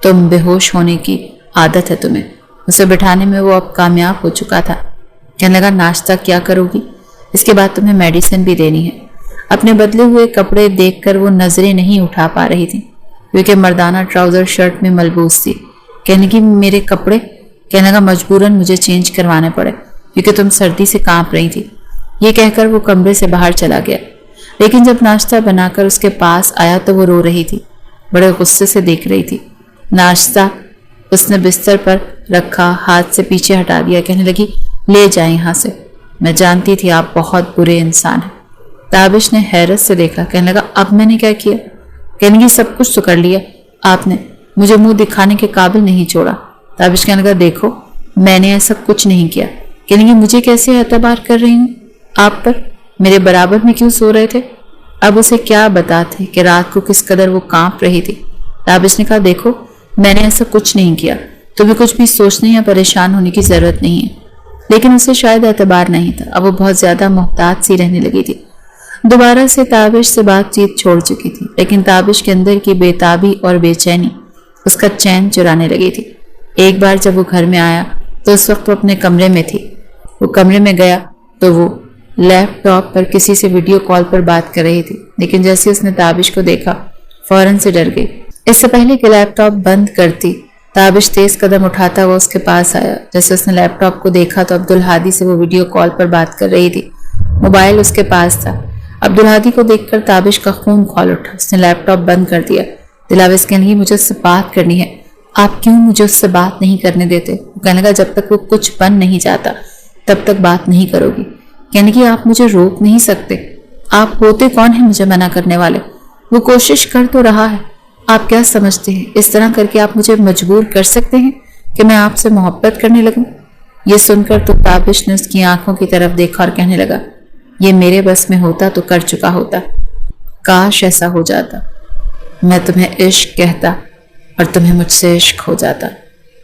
तुम बेहोश होने की आदत है तुम्हें। उसे बिठाने में वो अब कामयाब हो चुका था। कहने लगा, नाश्ता क्या करोगी? इसके बाद तुम्हें मेडिसिन भी देनी है। अपने बदले हुए कपड़े देखकर वो नजरें नहीं उठा पा रही थी क्योंकि मर्दाना ट्राउजर शर्ट में मलबूस थी। कहने की, मेरे कपड़े? कहने लगा, मजबूरन मुझे चेंज करवाने पड़े क्योंकि तुम सर्दी से कांप रही थी। ये कहकर वो कमरे से बाहर चला गया। लेकिन जब नाश्ता बनाकर उसके पास आया तो वो रो रही थी, बड़े गुस्से से देख रही थी। नाश्ता उसने बिस्तर पर रखा, हाथ से पीछे हटा दिया। कहने लगी, ले जाए यहाँ से, मैं जानती थी आप बहुत बुरे इंसान हैं। ताबिश ने हैरत से देखा। कहने लगा, अब मैंने क्या किया? कहने लगी, सब कुछ तो कर लिया आपने, मुझे मुंह दिखाने के काबिल नहीं छोड़ा। ताबिश कहने लगा, देखो मैंने ऐसा कुछ नहीं किया। कहने लगी, मुझे कैसे एतबार कर रही हूँ आप पर? मेरे बराबर में क्यों सो रहे थे? अब उसे क्या बताते कि रात को किस कदर वो कांप रही थी। ताबिश ने कहा, देखो मैंने ऐसा कुछ नहीं किया, तुम्हें कुछ भी सोचने या परेशान होने की जरूरत नहीं है। लेकिन उसे शायद एतबार नहीं था। अब वो बहुत ज्यादा मोहतात सी रहने लगी थी। दोबारा से ताबिश से बातचीत छोड़ चुकी थी, लेकिन ताबिश के अंदर की बेताबी और बेचैनी उसका चैन चुराने लगी थी। एक बार जब वो घर में आया तो उस वक्त वो अपने कमरे में थी। वो कमरे में गया तो वो लैपटॉप पर किसी से वीडियो कॉल पर बात कर रही थी, लेकिन जैसे उसने ताबिश को देखा फौरन से डर गई। इससे पहले कि लैपटॉप बंद करती, ताबिश तेज कदम उठाता हुआ उसके पास आया। जैसे उसने लैपटॉप को देखा तो अब्दुल हादी से वो वीडियो कॉल पर बात कर रही थी। मोबाइल उसके पास था। अब्दुल हादी को देखकर ताबिश का खून खौल उठा। उसने लैपटॉप बंद कर दिया। दिलावेज कहने लगी, मुझे उससे बात करनी है, आप क्यों मुझे उससे बात नहीं करने देते? वो कहने लगा, जब तक वो कुछ बन नहीं जाता तब तक बात नहीं करोगी। कहने की, आप मुझे रोक नहीं सकते, आप होते कौन है मुझे मना करने वाले? वो कोशिश कर तो रहा है, आप क्या समझते हैं इस तरह करके आप मुझे मजबूर कर सकते हैं कि मैं आपसे मोहब्बत करने लगूं? ये सुनकर तो ताबिश ने उसकी आंखों की तरफ देखा और कहने लगा, ये मेरे बस में होता तो कर चुका होता, काश ऐसा हो जाता, मैं तुम्हें इश्क कहता और तुम्हें मुझसे इश्क हो जाता,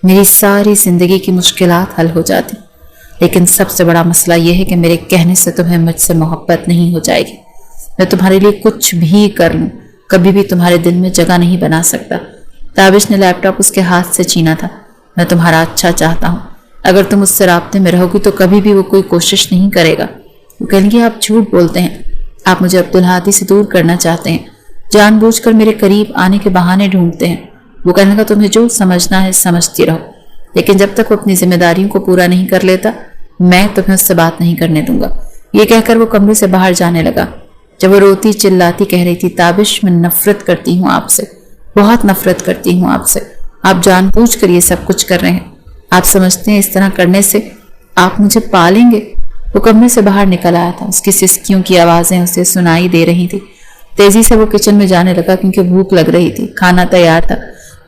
मेरी सारी जिंदगी की मुश्किलात हल हो जाती। लेकिन सबसे बड़ा मसला यह है कि मेरे कहने से तुम्हें मुझसे मोहब्बत नहीं हो जाएगी। मैं तुम्हारे लिए कुछ भी कर लूं, कभी भी तुम्हारे दिल में जगह नहीं बना सकता। ताबिश ने लैपटॉप उसके हाथ से छीना था। मैं तुम्हारा अच्छा चाहता हूँ, अगर तुम उससे राब्ते में रहोगी तो कभी भी वो कोई कोशिश नहीं करेगा। वो कहेंगे, आप झूठ बोलते हैं, आप मुझे अब्दुल हादी से दूर करना चाहते हैं, जानबूझकर मेरे करीब आने के बहाने ढूंढते हैं। वो कहने लगा, तुम्हें जो समझना है समझती रहो, लेकिन जब तक वो अपनी जिम्मेदारियों को पूरा नहीं कर लेता मैं तुम्हें उससे बात नहीं करने दूंगा। ये कहकर वो कमरे से बाहर जाने लगा। जब वो रोती चिल्लाती कह रही थी, ताबिश मैं नफरत करती हूँ आपसे, बहुत नफरत करती हूँ आपसे, आप जानबूझकर ये सब कुछ कर रहे हैं, आप समझते हैं इस तरह करने से आप मुझे पालेंगे। वो कमरे से बाहर निकल आया था। उसकी सिसकियों की आवाजें उसे सुनाई दे रही थी। तेजी से वो किचन में जाने लगा क्योंकि भूख लग रही थी। खाना तैयार था।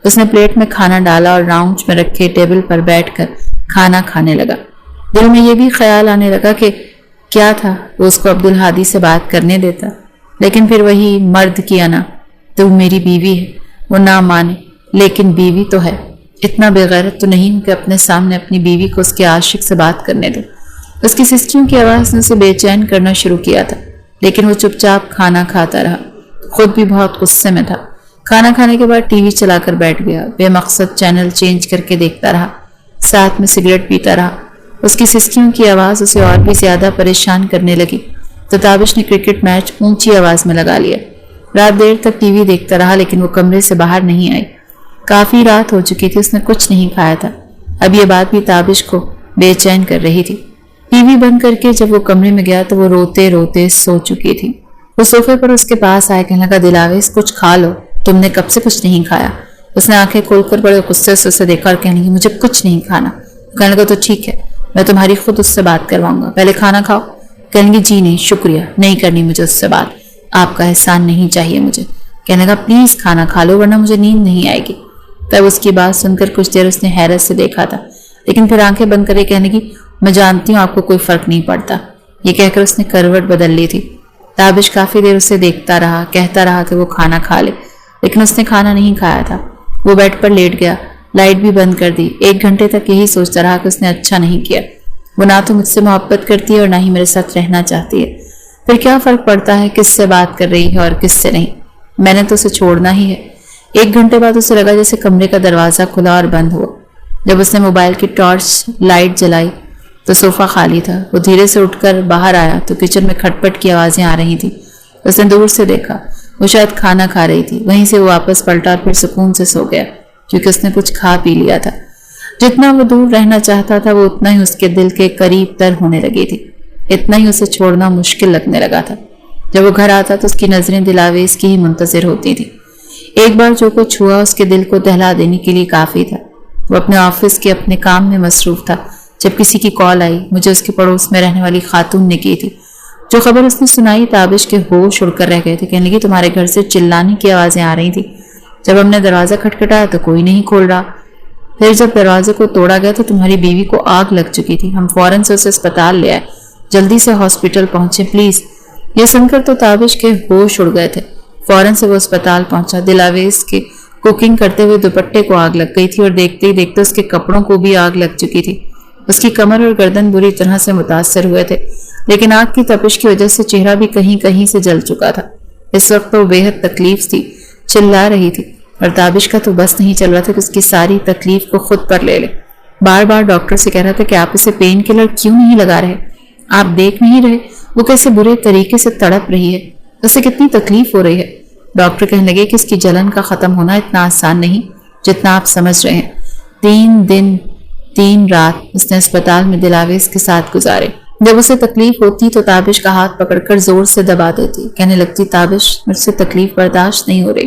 उसने प्लेट में खाना डाला और राउंड में रखे टेबल पर बैठकर खाना खाने लगा। दिल में ये भी ख्याल आने लगा कि क्या था वो उसको अब्दुल हादी से बात करने देता, लेकिन फिर वही मर्द की अना, तो मेरी बीवी है, वो ना माने, लेकिन बीवी तो है, इतना बेगैरत तो नहीं हूं कि अपने सामने अपनी बीवी को उसके आशिक से बात करने दूं। उसकी सिस्टियों की आवाज ने उसे बेचैन करना शुरू किया था, लेकिन वो चुपचाप खाना खाता रहा। खुद भी बहुत गुस्से में था। खाना खाने के बाद टीवी चलाकर बैठ गया। बेमकसद चैनल चेंज करके देखता रहा, साथ में सिगरेट पीता रहा। उसकी सिसकियों की आवाज उसे और भी ज्यादा परेशान करने लगी तो ताबिश ने क्रिकेट मैच ऊंची आवाज में लगा लिया। रात देर तक टीवी देखता रहा, लेकिन वो कमरे से बाहर नहीं आई। काफी रात हो चुकी थी, उसने कुछ नहीं खाया था। अब ये बात भी ताबिश को बेचैन कर रही थी। टीवी बंद करके जब वो कमरे में गया तो वो रोते रोते सो चुकी थी। वो सोफे पर उसके पास आया, कहने लगा, दिलावेज कुछ खा लो, तुमने कब से कुछ नहीं खाया। उसने आंखें खोलकर बड़े गुस्से से उसे देखा और कहने लगी, मुझे कुछ नहीं खाना। कहने लगा, तो ठीक है, मैं तुम्हारी खुद उससे बात करवाऊंगा, पहले खाना खाओ। कहने लगी, जी नहीं शुक्रिया, नहीं करनी मुझे उससे बात, आपका एहसान नहीं चाहिए मुझे। कहने लगा, प्लीज खाना खा लो वरना मुझे नींद नहीं आएगी। तब उसकी बात सुनकर कुछ देर उसने हैरत से देखा था, लेकिन फिर आंखें बंद करके कहने की, मैं जानती हूँ आपको कोई फर्क नहीं पड़ता। ये कहकर उसने करवट बदल ली थी। ताबिश काफी देर उसे देखता रहा, कहता रहा कि वो खाना खा ले, लेकिन उसने खाना नहीं खाया था। वो बेड पर लेट गया, लाइट भी बंद कर दी। 1 घंटे तक यही सोचता रहा कि उसने अच्छा नहीं किया। वो ना तो मुझसे मोहब्बत करती है और ना ही मेरे साथ रहना चाहती है। फिर क्या फर्क पड़ता है किससे बात कर रही है और किससे नहीं, मैंने तो उसे छोड़ना ही है। 1 घंटे बाद उसे लगा जैसे कमरे का दरवाजा खुला और बंद हुआ। जब उसने मोबाइल की टॉर्च लाइट जलाई तो सोफा खाली था। वो धीरे से उठकर बाहर आया तो किचन में खटपट की आवाजें आ रही थी। उसने दूर से देखा, वो शायद खाना खा रही थी। वहीं से वो वापस पलटा और फिर सुकून से सो गया, क्योंकि उसने कुछ खा पी लिया था। जितना वो दूर रहना चाहता था वो उतना ही उसके दिल के करीब तर होने लगी थी, इतना ही उसे छोड़ना मुश्किल लगने लगा था। जब वो घर आता तो उसकी नजरें दिलावेज की ही मुंतजिर होती थी। एक बार जो कुछ हुआ उसके दिल को दहला देने के लिए काफी था। वो अपने ऑफिस के अपने काम में मसरूफ था जब किसी की कॉल आई। मुझे उसके पड़ोस में रहने वाली खातून ने की थी। जो खबर उसने सुनाई, ताबिश के होश उड़कर रह गए थे। कहने लगी, तुम्हारे घर से चिल्लाने की आवाजें आ रही थी। जब हमने दरवाजा खटखटाया तो कोई नहीं खोल रहा। फिर जब दरवाजे को तोड़ा गया तो तुम्हारी बीवी को आग लग चुकी थी। हम फौरन से उसे अस्पताल ले आए, जल्दी से हॉस्पिटल पहुंचे प्लीज। ये सुनकर तो ताबिश के होश उड़ गए थे। फौरन से वो अस्पताल पहुंचा। दिलावेज के कुकिंग करते हुए दुपट्टे को आग लग गई थी और देखते ही देखते उसके कपड़ों को भी आग लग चुकी थी। اس کی کمر اور گردن بری طرح سے متاثر ہوئے تھے، لیکن آگ کی تپش کی وجہ سے چہرہ بھی کہیں کہیں سے جل چکا تھا۔ اس وقت وہ بے حد تکلیف تھی، چلا رہی تھی، اور تابش کا تو بس نہیں چل رہا تھا کہ اس کی ساری تکلیف کو خود پر لے لے۔ بار بار ڈاکٹر سے کہہ رہا تھا کہ آپ اسے پین کلر کیوں نہیں لگا رہے؟ آپ دیکھ نہیں رہے وہ کیسے برے طریقے سے تڑپ رہی ہے، اسے کتنی تکلیف ہو رہی ہے۔ ڈاکٹر کہنے لگے کہ اس کی جلن کا ختم ہونا اتنا آسان نہیں جتنا آپ سمجھ رہے ہیں۔ 3 دن 3 رات اس نے اسپتال میں دلاویز کے ساتھ گزارے۔ جب اسے تکلیف ہوتی تو تابش کا ہاتھ پکڑ کر زور سے دبا دیتی، کہنے لگتی تابش مجھ سے تکلیف برداشت نہیں ہو رہی،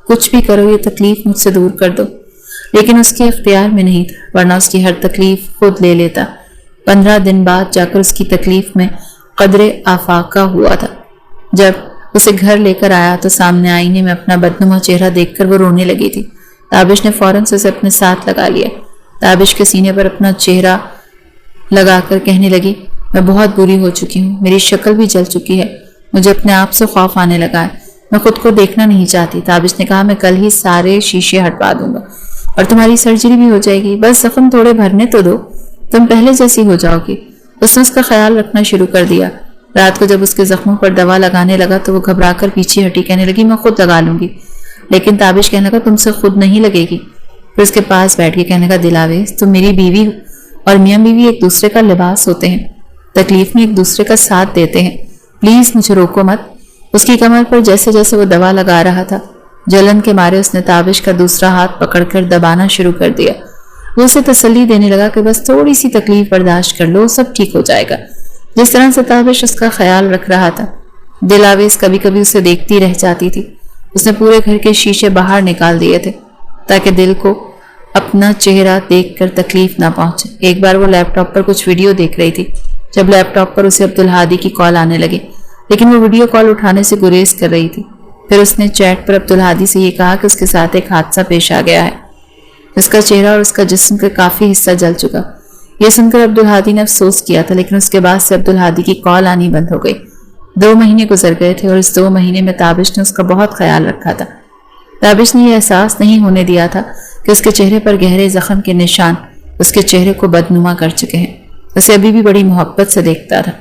کچھ بھی کرو یہ تکلیف مجھ سے دور کر دو۔ لیکن اس کے اختیار میں نہیں تھا، ورنہ اس کی ہر تکلیف خود لے لیتا۔ 15 دن بعد جا کر اس کی تکلیف میں قدر آفاقہ ہوا تھا۔ جب اسے گھر لے کر آیا تو سامنے آئینے میں اپنا بدنما چہرہ دیکھ کر وہ رونے لگی تھی۔ تابش نے فوراً سے اسے اپنے ساتھ لگا لیا، تابش کے سینے پر اپنا چہرہ لگا کر کہنے لگی میں بہت بری ہو چکی ہوں، میری شکل بھی جل چکی ہے، مجھے اپنے آپ سے خوف آنے لگا ہے، میں خود کو دیکھنا نہیں چاہتی۔ تابش نے کہا میں کل ہی سارے شیشے ہٹوا دوں گا اور تمہاری سرجری بھی ہو جائے گی، بس زخم تھوڑے بھرنے تو دو، تم پہلے جیسی ہو جاؤ گی۔ اس نے اس کا خیال رکھنا شروع کر دیا۔ رات کو جب اس کے زخموں پر دوا لگانے لگا تو وہ گھبرا کر پیچھے ہٹی، کہنے لگی میں خود لگا لوں گی، لیکن تابش کہنے لگا تم سے خود نہیں لگے گی۔ پھر اس کے پاس بیٹھ کے کہنے لگا دلاویز تم میری بیوی ہو اور میاں بیوی ایک دوسرے کا لباس ہوتے ہیں، تکلیف میں ایک دوسرے کا ساتھ دیتے ہیں، پلیز مجھے روکو مت۔ اس کی کمر پر جیسے جیسے وہ دوا لگا رہا تھا، جلن کے مارے اس نے تابش کا دوسرا ہاتھ پکڑ کر دبانا شروع کر دیا۔ وہ اسے تسلی دینے لگا کہ بس تھوڑی سی تکلیف برداشت کر لو، سب ٹھیک ہو جائے گا۔ جس طرح سے تابش اس کا خیال رکھ رہا تھا، دلاویز کبھی کبھی اسے دیکھتی رہ جاتی تھی۔ اس نے پورے گھر کے شیشے باہر نکال دیے تھے تاکہ دل کو اپنا چہرہ دیکھ کر تکلیف نہ پہنچے۔ ایک بار وہ لیپ ٹاپ پر کچھ ویڈیو دیکھ رہی تھی جب لیپ ٹاپ پر اسے عبدالہادی کی کال آنے لگی، لیکن وہ ویڈیو کال اٹھانے سے گریز کر رہی تھی۔ پھر اس نے چیٹ پر عبدالہادی سے یہ کہا کہ اس کے ساتھ ایک حادثہ پیش آ گیا ہے، اس کا چہرہ اور اس کا جسم کا کافی حصہ جل چکا۔ یہ سن کر عبدالہادی نے افسوس کیا تھا، لیکن اس کے بعد سے عبدالہادی کی کال آنی بند ہو گئی۔ 2 مہینے گزر گئے تھے اور اس 2 مہینے میں تابش نے اس کا بہت خیال رکھا تھا۔ تابش نے یہ احساس نہیں ہونے دیا تھا کہ اس کے چہرے پر گہرے زخم کے نشان اس کے چہرے کو بدنما کر چکے ہیں۔ اسے ابھی بھی بڑی محبت سے دیکھتا تھا۔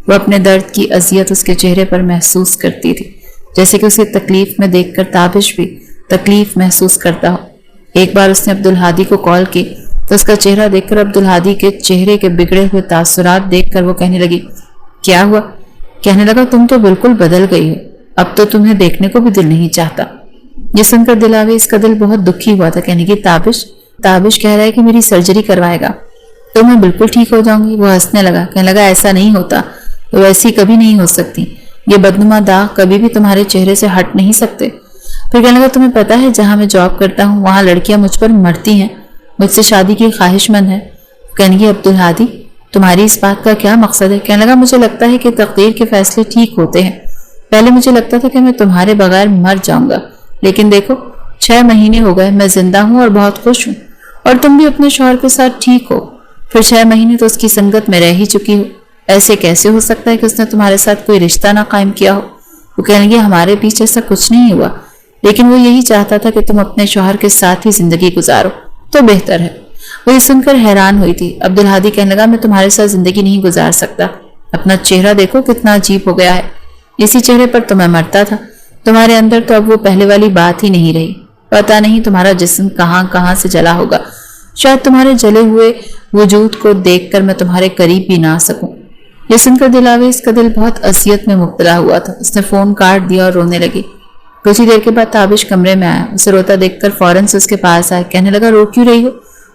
وہ اپنے درد کی اذیت اس کے چہرے پر محسوس کرتی تھی، جیسے کہ اسے تکلیف میں دیکھ کر تابش بھی تکلیف محسوس کرتا ہو۔ ایک بار اس نے عبدالہادی کو کال کی تو اس کا چہرہ دیکھ کر عبدالہادی کے چہرے کے بگڑے ہوئے تاثرات دیکھ کر وہ کہنے لگی کیا ہوا؟ کہنے لگا تم تو بالکل بدل گئی ہو، اب تو تمہیں دیکھنے کو بھی دل نہیں چاہتا۔ یہ سن کر دلاویز کا دل بہت دکھی ہوا تھا، کہنے کی تابش کہہ رہا ہے کہ میری سرجری کروائے گا تو میں بالکل ٹھیک ہو جاؤں گی۔ وہ ہنسنے لگا، کہنے لگا ایسا نہیں ہوتا، وہ ایسی کبھی نہیں ہو سکتی، یہ بدنما داغ کبھی بھی تمہارے چہرے سے ہٹ نہیں سکتے۔ پھر کہنے لگا تمہیں پتا ہے جہاں میں جاب کرتا ہوں وہاں لڑکیاں مجھ پر مرتی ہیں، مجھ سے شادی کی خواہش مند ہے۔ کہنے لگی عبدالہادی تمہاری اس بات کا کیا مقصد ہے؟ کہنے لگا مجھے لگتا ہے کہ تقدیر کے فیصلے ٹھیک ہوتے ہیں، پہلے مجھے لگتا تھا کہ میں تمہارے بغیر مر جاؤں گا، لیکن دیکھو 6 مہینے ہو گئے میں زندہ ہوں اور بہت خوش ہوں، اور تم بھی اپنے شوہر کے ساتھ ٹھیک ہو۔ پھر 6 مہینے تو اس کی سنگت میں رہ ہی چکی ہو، ایسے کیسے ہو سکتا ہے کہ اس نے تمہارے ساتھ کوئی رشتہ نہ قائم کیا ہو؟ وہ کہنے لگی ہمارے بیچ ایسا کچھ نہیں ہوا، لیکن وہ یہی چاہتا تھا کہ تم اپنے شوہر کے ساتھ ہی زندگی گزارو تو بہتر ہے۔ وہ یہ سن کر حیران ہوئی تھی۔ عبدالہادی کہنے لگا میں تمہارے ساتھ زندگی نہیں گزار سکتا، اپنا چہرہ دیکھو کتنا عجیب ہو گیا ہے، اسی چہرے پر تو میں مرتا تھا، تمہارے اندر تو اب وہ پہلے والی بات ہی نہیں رہی، پتہ نہیں تمہارا جسم کہاں کہاں سے جلا ہوگا، شاید تمہارے جلے ہوئے وجود کو دیکھ کر میں تمہارے قریب بھی نہ آ سکوں۔ یہ سن کر دلاویز کا دل بہت اذیت میں مبتلا ہوا تھا، اس نے فون کاٹ دیا اور رونے لگی۔ کچھ ہی دیر کے بعد تابش کمرے میں آیا، اسے روتا دیکھ کر فوراً سے اس کے پاس آیا، کہنے لگا رو کیوں رہی ہو؟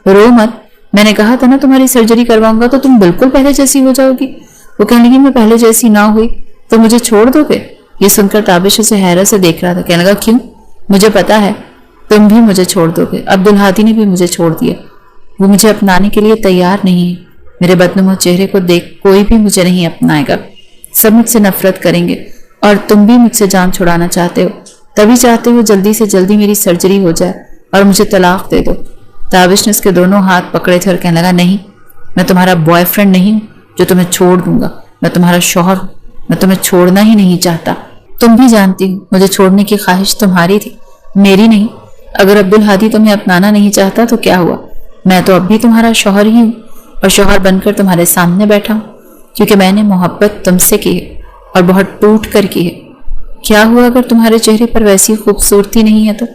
رو مت، میں نے کہا تھا نا تمہاری سرجری کرواؤں گا تو تم بالکل پہلے جیسی ہو جاؤ گی۔ وہ کہنے لگی میں پہلے جیسی نہ ہوئی تو مجھے چھوڑ دو گے؟ یہ سن کر تابش اسے حیرت سے دیکھ رہا تھا، کہنے لگا کیوں؟ مجھے پتا ہے تم بھی مجھے چھوڑ دو گے، عبدالہادی نے بھی مجھے چھوڑ دیا، وہ مجھے اپنانے کے لیے تیار نہیں ہے، میرے بدنما چہرے کو دیکھ کوئی بھی مجھے نہیں اپنائے گا، سب مجھ سے نفرت کریں گے، اور تم بھی مجھ سے جان چھڑانا چاہتے ہو، تبھی چاہتے ہو جلدی سے جلدی میری سرجری ہو جائے اور مجھے طلاق دے دو۔ تابش نے اس کے دونوں ہاتھ پکڑے تھے اور کہنے لگا نہیں، میں تمہارا بوائے فرینڈ نہیں ہوں جو تمہیں چھوڑ دوں گا، میں تمہارا شوہر ہوں، میں تمہیں چھوڑنا ہی نہیں چاہتا، تم بھی جانتی ہو مجھے چھوڑنے کی خواہش تمہاری تھی، میری نہیں۔ اگر عبدالہادی تمہیں اپنانا نہیں چاہتا تو کیا ہوا، میں تو اب بھی تمہارا شوہر ہی ہوں، اور شوہر بن کر تمہارے سامنے بیٹھا ہوں، کیونکہ میں نے محبت تم سے کی ہے اور بہت ٹوٹ کر کی ہے۔ کیا ہوا اگر تمہارے چہرے پر ویسی خوبصورتی نہیں ہے تو؟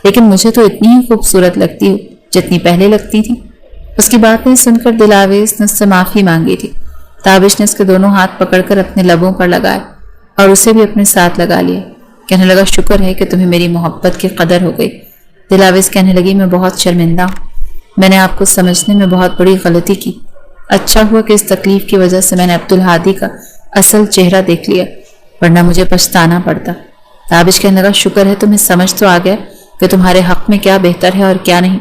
لیکن مجھے تو اتنی ہی خوبصورت لگتی ہو جتنی پہلے لگتی تھی۔ اس کی باتیں سن کر دلاویز نے اس سے معافی مانگی تھی۔ تابش نے اس کے دونوں ہاتھ پکڑ کر اپنے لبوں پر لگائے اور اسے بھی اپنے ساتھ لگا لیا۔ کہنے لگا شکر ہے کہ تمہیں میری محبت کی قدر ہو گئی۔ دلاویز کہنے لگی میں بہت شرمندہ ہوں، میں نے آپ کو سمجھنے میں بہت بڑی غلطی کی۔ اچھا ہوا کہ اس تکلیف کی وجہ سے میں نے عبدالہادی کا اصل چہرہ دیکھ لیا، ورنہ مجھے پچھتانا پڑتا۔ تابش کہنے لگا شکر ہے تمہیں سمجھ تو آ گیا کہ تمہارے حق میں کیا بہتر ہے اور کیا نہیں۔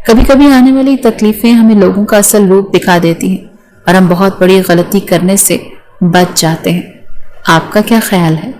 کبھی کبھی آنے والی تکلیفیں ہمیں لوگوں کا اصل روپ دکھا دیتی ہیں اور ہم بہت بڑی غلطی کرنے سے بچ جاتے ہیں۔ آپ کا کیا خیال ہے؟